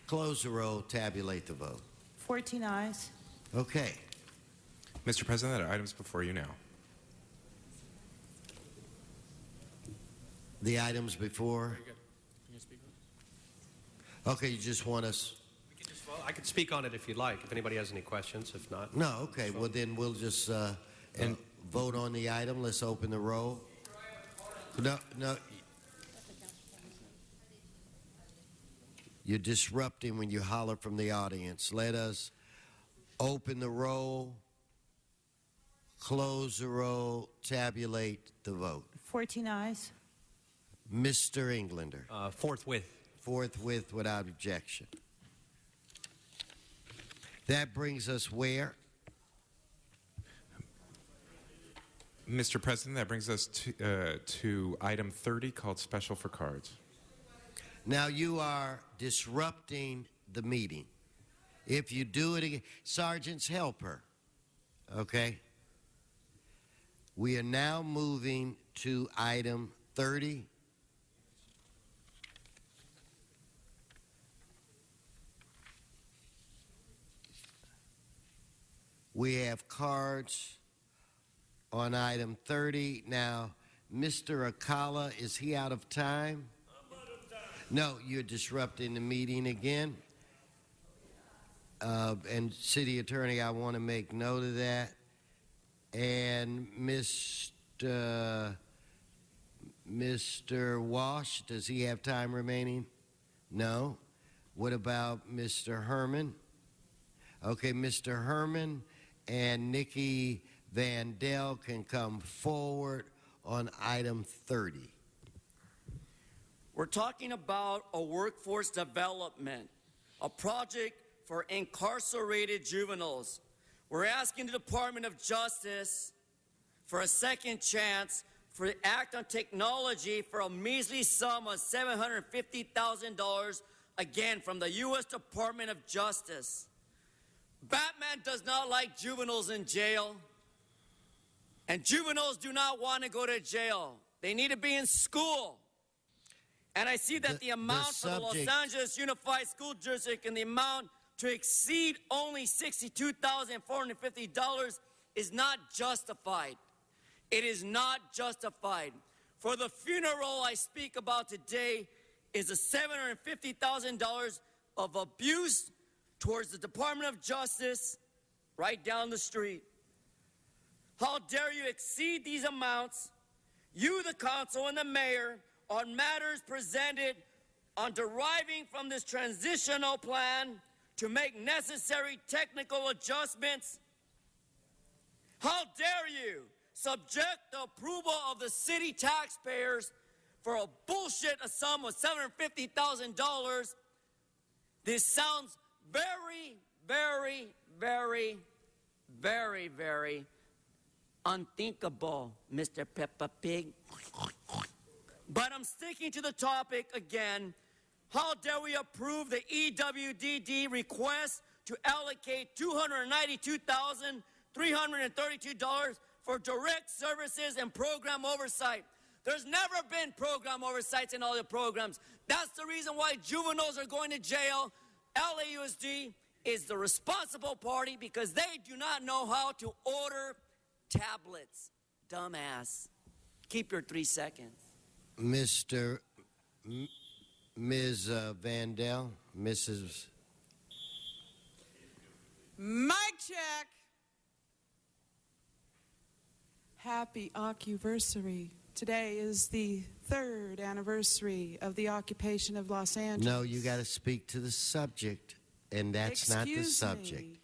close the roll, tabulate the vote. 14 ayes. Okay. Mr. President, there are items before you now. The items before? Okay, you just want us... Well, I could speak on it if you'd like, if anybody has any questions. If not... No, okay, well then we'll just vote on the item. Let's open the roll. No. You're disrupting when you holler from the audience. Let us open the roll, close the roll, tabulate the vote. 14 ayes. Mr. Englander. Forthwith. Forthwith without objection. That brings us where? Mr. President, that brings us to item 30 called Special for Cards. Now you are disrupting the meeting. If you do it again, sergeants, help her. Okay? We are now moving to item 30. We have cards on item 30. Now, Mr. Akala, is he out of time? No, you're disrupting the meeting again. And City Attorney, I want to make note of that. And Mr. Walsh, does he have time remaining? No. What about Mr. Herman? Okay, Mr. Herman and Nikki Vandell can come forward on item 30. We're talking about a workforce development, a project for incarcerated juveniles. We're asking the Department of Justice for a second chance for the Act on Technology for a measly sum of $750,000, again, from the U.S. Department of Justice. Batman does not like juveniles in jail, and juveniles do not want to go to jail. They need to be in school. And I see that the amount for the Los Angeles Unified School District and the amount to exceed only $62,450 is not justified. It is not justified. For the funeral I speak about today is a $750,000 of abuse towards the Department of Justice right down the street. How dare you exceed these amounts, you, the council, and the mayor, on matters presented on deriving from this transitional plan to make necessary technical adjustments? How dare you subject the approval of the city taxpayers for a bullshit sum of $750,000? This sounds very, very, very, very, very unthinkable, Mr. Peppa Pig. But I'm sticking to the topic again. How dare we approve the EWDD request to allocate $292,332 for direct services and program oversight? There's never been program oversights in all the programs. That's the reason why juveniles are going to jail. LAUSD is the responsible party because they do not know how to order tablets. Dumbass. Keep your 3 seconds. Ms. Vandell, Mrs. Mic check. Happy Occuversary. Today is the 3rd anniversary of the occupation of Los Angeles. No, you got to speak to the subject, and that's not the subject. Me,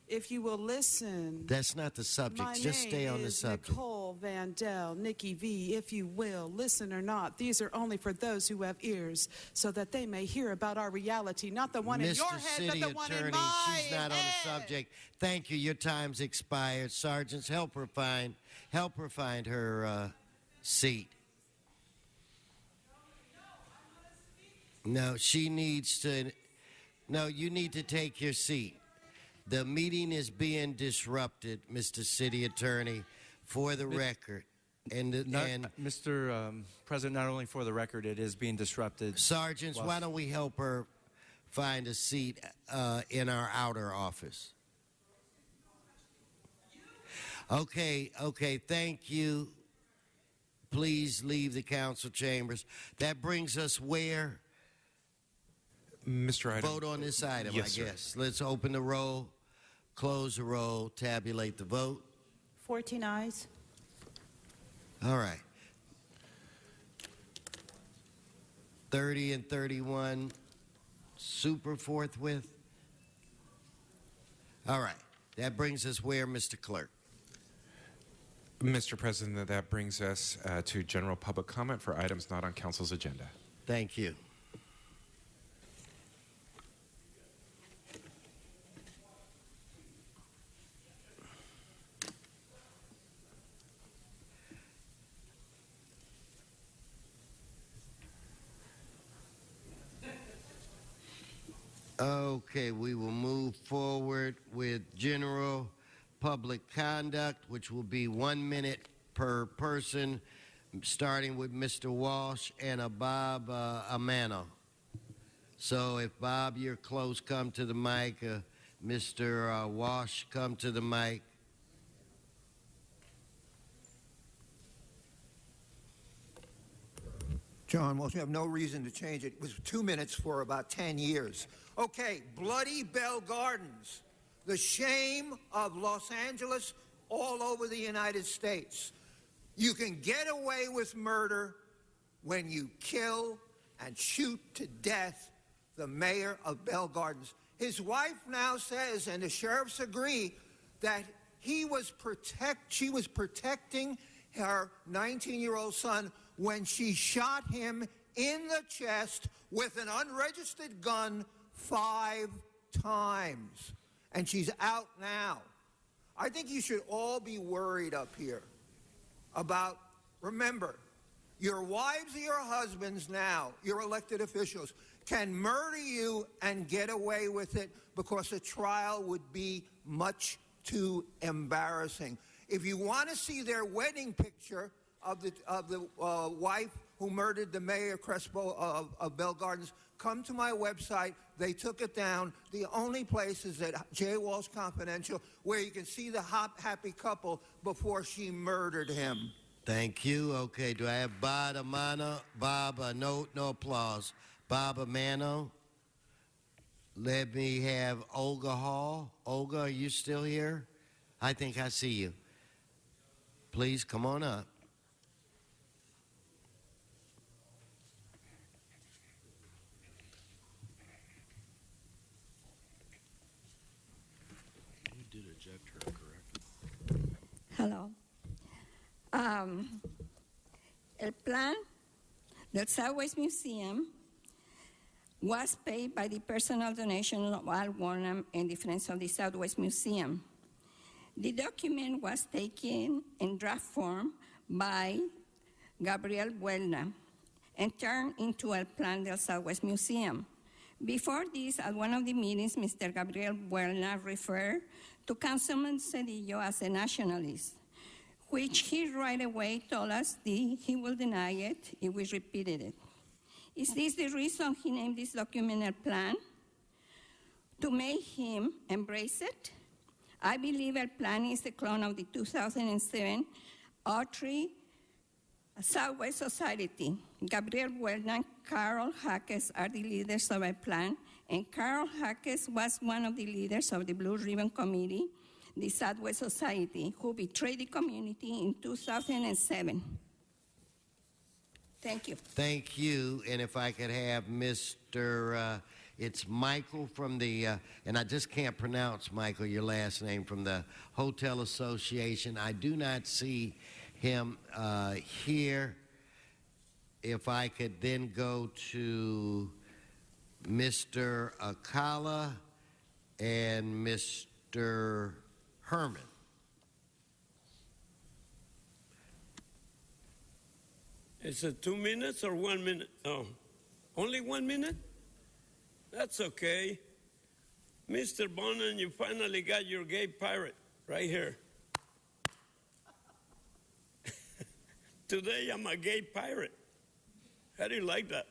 if you will listen. That's not the subject. Just stay on the subject. Nicole Vandell, Nikki V, if you will, listen or not. These are only for those who have ears, so that they may hear about our reality, not the one in your head, City but the one in Attorney, my she's not head. on the subject. Thank you. Your time's expired. Sergeants, help her find her seat. No, she needs to. No, you need to take your seat. The meeting is being disrupted, Mr. City Attorney, for the record. Mr. President, not only for the record, it is being disrupted. Sergeants, why don't we help her find a seat in our outer office? Okay, thank you. Please leave the council chambers. That brings us where? Mr. Item. Vote on this item, Yes, I guess. Let's open the roll, close the roll, tabulate the vote. 14 ayes. All right. 30 and 31, super forthwith. All right. That brings us where, Mr. Clerk? Mr. President, that brings us to general public comment for items not on council's agenda. Thank you. Okay, we will move forward with general public conduct, which will be 1 minute per person, starting with Mr. Walsh and Bob Amano. So if Bob, you're close, come to the mic. Mr. Walsh, come to the mic. John Walsh, you have no reason to change it. It was 2 minutes for about 10 years. Okay, Bloody Bell Gardens, the shame of Los Angeles all over the United States. You can get away with murder when you kill and shoot to death the mayor of Bell Gardens. His wife now says, and the sheriffs agree, that she was protecting her 19-year-old son when she shot him in the chest with an unregistered gun 5 times. And she's out now. I think you should all be worried up here about, remember, your wives or your husbands now, your elected officials, can murder you and get away with it because a trial would be much too embarrassing. If you want to see their wedding picture of the wife who murdered the mayor Crespo of Bell Gardens, come to my website. They took it down. The only place is at J. Walsh Confidential, where you can see the happy couple before she murdered him. Thank you. Okay, do I have Bob Amano? Bob, no applause. Bob Amano. Let me have Olga Hall. Olga, are you still here? I think I see you. Please come on up. You did eject her, correct? Hello. El plan del Southwest Museum was paid by the personal donation of Al Warnham in defense of the Southwest Museum. The document was taken in draft form by Gabriel Buelna, and turned into El Plan del Southwest Museum. Before this, at one of the meetings, Mr. Gabriel Buelna referred to Councilman Cedillo as a nationalist, which he right away told us he will deny it if we repeated it. Is this the reason he named this document El Plan? To make him embrace it? I believe El Plan is a clone of the 2007 Autry Southwest Society. Gabriel Buelna and Carol Hackes are the leaders of El Plan, and Carol Hackes was one of the leaders of the Blue Ribbon Committee, the Southwest Society, who betrayed the community in 2007. Thank you. Thank you. And if I could have Mr. It's Michael from the, and I just can't pronounce, Michael, your last name, from the Hotel Association. I do not see him here. If I could then go to Mr. Akala and Mr. Herman. Is it 2 minutes or 1 minute? Oh, only 1 minute? That's okay. Mr. Bonin, you finally got your gay pirate right here. Today I'm a gay pirate. How do you like that?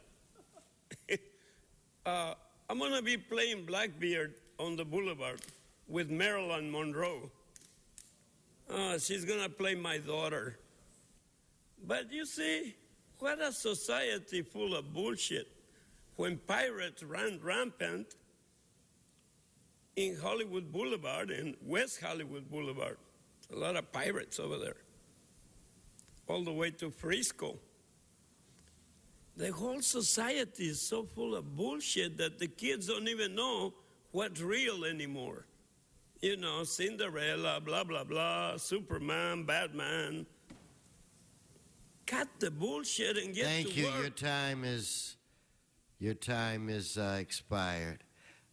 I'm going to be playing Blackbeard on the boulevard with Marilyn Monroe. She's going to play my daughter. But you see, what a society full of bullshit. When pirates ran rampant in Hollywood Boulevard and West Hollywood Boulevard. A lot of pirates over there. All the way to Frisco. The whole society is so full of bullshit that the kids don't even know what's real anymore. You know, Cinderella, blah, blah, blah, Superman, Batman. Cut the bullshit and get to work. Thank you. Your time is expired.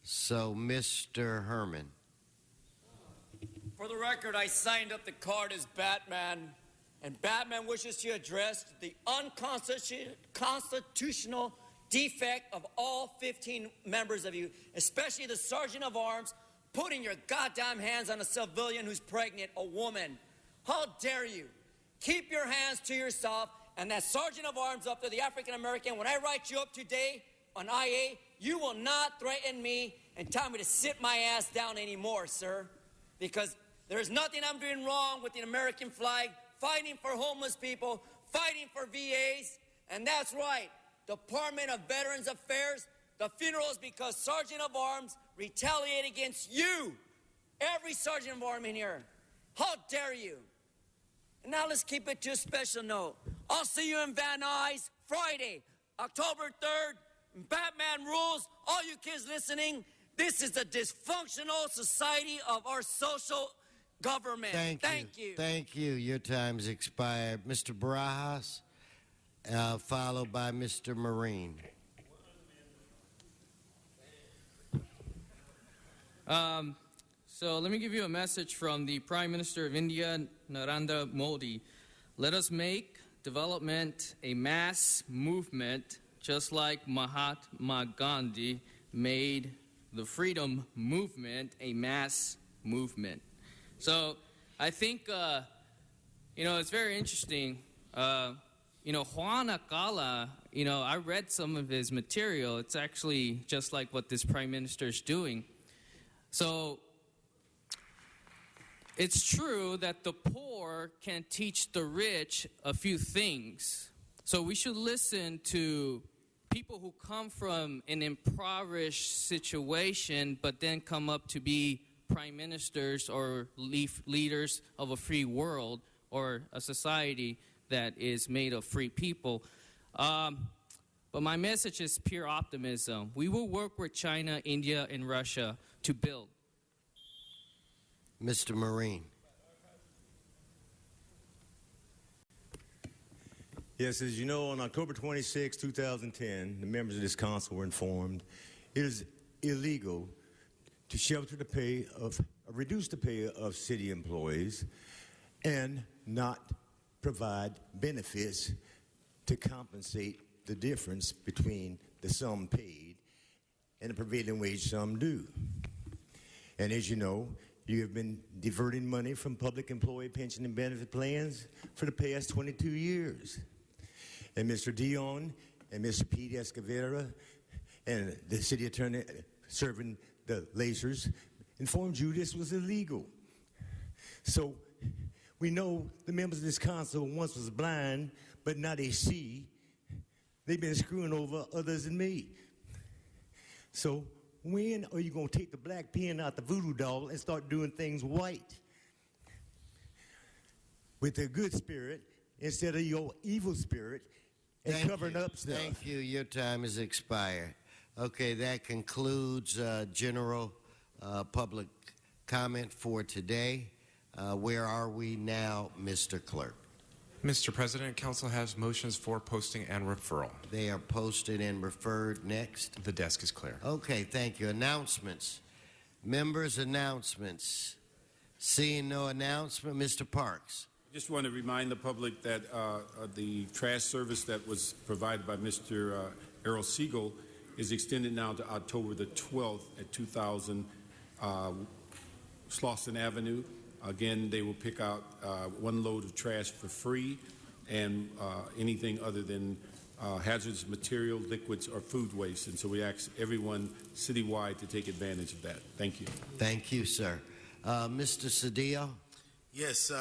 So, Mr. Herman. For the record, I signed up the card as Batman, and Batman wishes to address the unconstitutional defect of all 15 members of you, especially the Sergeant of Arms, putting your goddamn hands on a civilian who's pregnant, a woman. How dare you? Keep your hands to yourself, and that Sergeant of Arms up there, the African American, when I write you up today on IA, you will not threaten me and tell me to sit my ass down anymore, sir, because there's nothing I'm doing wrong with the American flag, fighting for homeless people, fighting for VAs, and that's right, Department of Veterans Affairs, the funerals because Sergeant of Arms retaliate against you, every Sergeant of Arms in here. How dare you? And now let's keep it to a special note. I'll see you in Van Nuys Friday, October 3rd. Batman rules. All you kids listening, this is a dysfunctional society of our social government. Thank you. Thank you. Your time's expired. Mr. Barajas, followed by Mr. Marine. So let me give you a message from the Prime Minister of India, Narendra Modi. Let us make development a mass movement, just like Mahatma Gandhi made the freedom movement a mass movement. So I think, it's very interesting. Juan Akala, I read some of his material. It's actually just like what this Prime Minister is doing. So it's true that the poor can teach the rich a few things. So we should listen to people who come from an impoverished situation but then come up to be prime ministers or leaders of a free world or a society that is made of free people. But my message is pure optimism. We will work with China, India, and Russia to build. Mr. Marine. Yes, as you know, on October 26, 2010, the members of this council were informed it is illegal to reduce the pay of city employees and not provide benefits to compensate the difference between the sum paid and the prevailing wage sum due. And as you know, you have been diverting money from public employee pension and benefit plans for the past 22 years. And Mr. Dion and Mr. Pete Escavera and the city attorney serving the lasers informed you this was illegal. So we know the members of this council once was blind, but now they see. They've been screwing over others than me. So when are you going to take the black pen out the voodoo doll and start doing things white? With a good spirit instead of your evil spirit and covering up stuff. Thank you. Your time has expired. Okay, that concludes general public comment for today. Where are we now, Mr. Clerk? Mr. President, Council has motions for posting and referral. They are posted and referred. Next. The desk is clear. Okay, thank you. Announcements. Members' announcements. Seeing no announcement, Mr. Parks. Just want to remind the public that the trash service that was provided by Mr. Errol Siegel is extended now to October the 12th at 2000 Slauson Avenue. Again, they will pick out one load of trash for free and anything other than hazardous material, liquids, or food waste. And so we ask everyone citywide to take advantage of that. Thank you. Thank you, sir. Mr. Cedillo? Yes,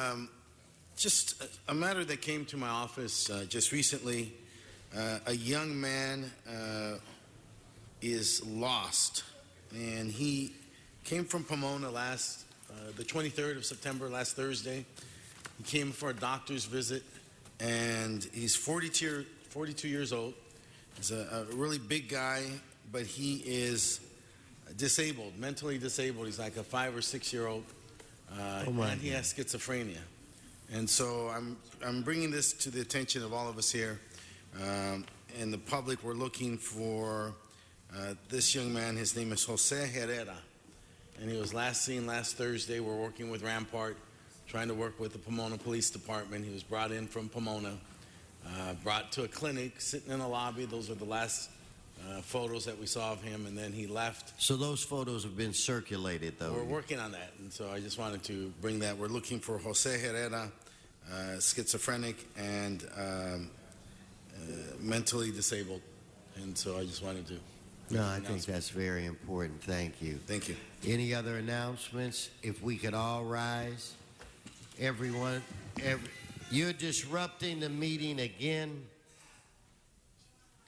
just a matter that came to my office just recently. A young man is lost, and he came from Pomona the 23rd of September, last Thursday. He came for a doctor's visit, and he's 42 years old. He's a really big guy, but he is disabled, mentally disabled. He's like a 5 or 6 year old, and he has schizophrenia. And so I'm bringing this to the attention of all of us here and the public. We're looking for this young man. His name is Jose Herrera. And he was last seen last Thursday. We're working with Rampart, trying to work with the Pomona Police Department. He was brought in from Pomona, brought to a clinic, sitting in a lobby. Those are the last photos that we saw of him, and then he left. So those photos have been circulated, though? We're working on that, and so I just wanted to bring that. We're looking for Jose Herrera, schizophrenic and mentally disabled, and so I just wanted to. No, I think that's very important. Thank you. Thank you. Any other announcements? If we could all rise. Everyone, you're disrupting the meeting again.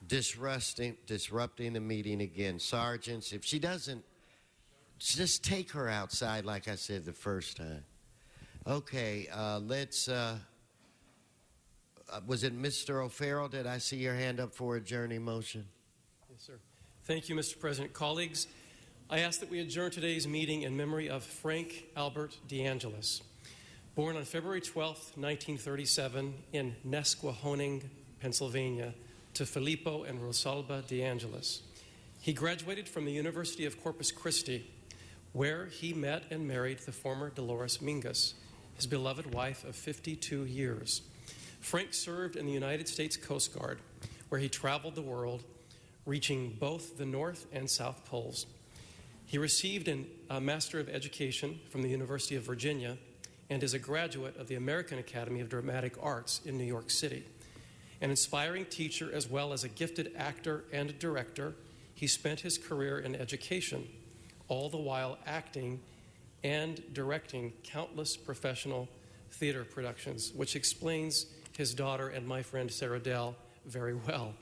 Disrupting the meeting again. Sergeants, if she doesn't, just take her outside like I said the first time. Okay, let's, was it Mr. O'Farrell? Did I see your hand up for adjourning motion? Yes, sir. Thank you, Mr. President. Colleagues, I ask that we adjourn today's meeting in memory of Frank Albert DeAngelis. Born on February 12, 1937 in Nesquehoning, Pennsylvania, to Filippo and Rosalba DeAngelis. He graduated from the University of Corpus Christi, where he met and married the former Dolores Mingus, his beloved wife of 52 years. Frank served in the United States Coast Guard, where he traveled the world, reaching both the North and South Poles. He received a Master of Education from the University of Virginia and is a graduate of the American Academy of Dramatic Arts in New York City. An inspiring teacher as well as a gifted actor and director, he spent his career in education, all the while acting and directing countless professional theater productions, which explains his daughter and my friend Sarah Dell very well.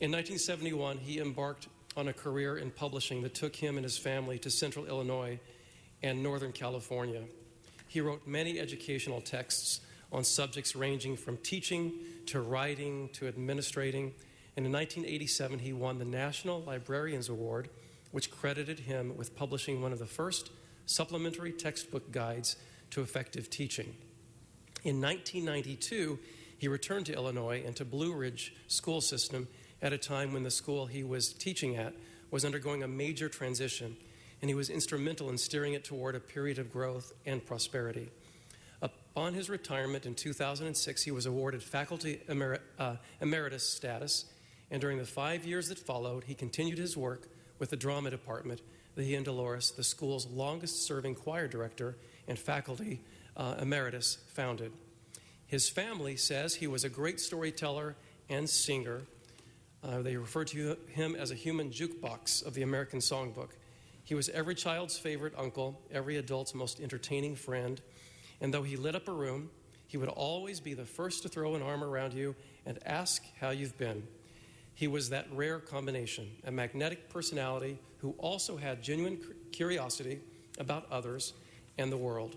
In 1971, he embarked on a career in publishing that took him and his family to Central Illinois and Northern California. He wrote many educational texts on subjects ranging from teaching to writing to administrating. And in 1987, he won the National Librarians Award, which credited him with publishing one of the first supplementary textbook guides to effective teaching. In 1992, he returned to Illinois and to Blue Ridge School System at a time when the school he was teaching at was undergoing a major transition, and he was instrumental in steering it toward a period of growth and prosperity. Upon his retirement in 2006, he was awarded faculty emeritus status And during the 5 years that followed, he continued his work with the drama department that he and Dolores, the school's longest-serving choir director and faculty emeritus, founded. His family says he was a great storyteller and singer. They refer to him as a human jukebox of the American Songbook. He was every child's favorite uncle, every adult's most entertaining friend, and though he lit up a room, he would always be the first to throw an arm around you and ask how you've been. He was that rare combination, a magnetic personality who also had genuine curiosity about others and the world.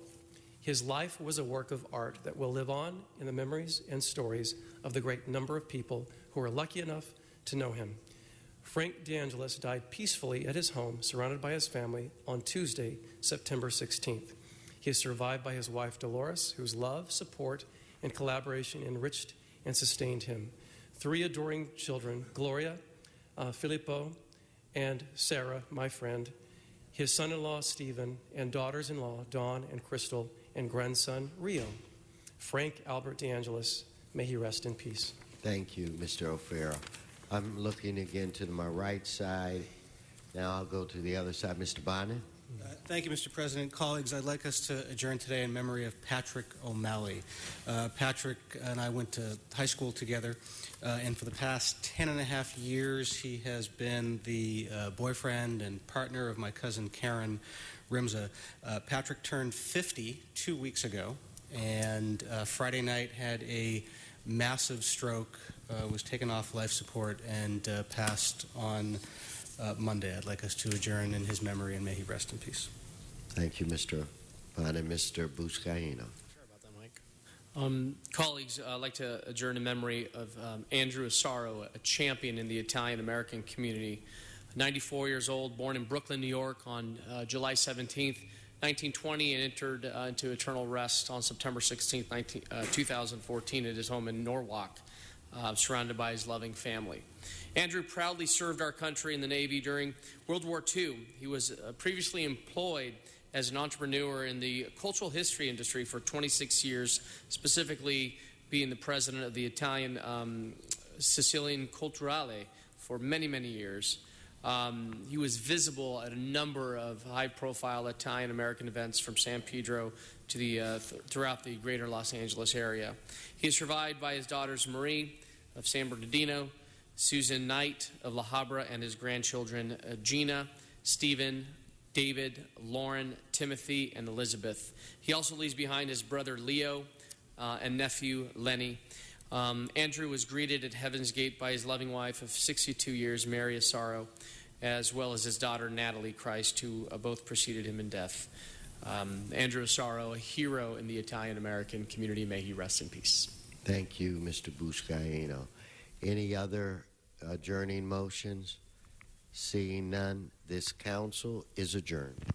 His life was a work of art that will live on in the memories and stories of the great number of people who were lucky enough to know him. Frank DeAngelis died peacefully at his home, surrounded by his family, on Tuesday, September 16th. He is survived by his wife, Dolores, whose love, support, and collaboration enriched and sustained him. 3 adoring children, Gloria, Filippo, and Sarah, my friend, his son-in-law, Stephen, and daughters-in-law, Dawn and Crystal, and grandson, Rio. Frank Albert DeAngelis, may he rest in peace. Thank you, Mr. O'Farrell. I'm looking again to my right side. Now I'll go to the other side. Mr. Bonnet. Thank you, Mr. President. Colleagues, I'd like us to adjourn today in memory of Patrick O'Malley. Patrick and I went to high school together, and for the past 10 and a half years, he has been the boyfriend and partner of my cousin Karen Rimza. Patrick turned 50 2 weeks ago, and Friday night had a massive stroke, was taken off life support, and passed on Monday. I'd like us to adjourn in his memory, and may he rest in peace. Thank you, Mr. Bonnet. Mr. Buscaino. Colleagues, I'd like to adjourn in memory of Andrew Asaro, a champion in the Italian-American community. 94 years old, born in Brooklyn, New York on July 17th, 1920, and entered into eternal rest on September 16th, 2014 at his home in Norwalk, surrounded by his loving family. Andrew proudly served our country in the Navy during World War II. He was previously employed as an entrepreneur in the cultural history industry for 26 years, specifically being the president of the Italian Sicilian Culturale for many, many years. He was visible at a number of high-profile Italian-American events from San Pedro to the throughout the greater Los Angeles area. He is survived by his daughters Marie of San Bernardino, Susan Knight of La Habra, and his grandchildren Gina, Stephen, David, Lauren, Timothy, and Elizabeth. He also leaves behind his brother Leo and nephew Lenny. Andrew was greeted at Heaven's Gate by his loving wife of 62 years, Mary Asaro, as well as his daughter Natalie Christ, who both preceded him in death. Andrew Asaro, a hero in the Italian-American community, may he rest in peace. Thank you, Mr. Buscaino. Any other adjourning motions? Seeing none, this council is adjourned.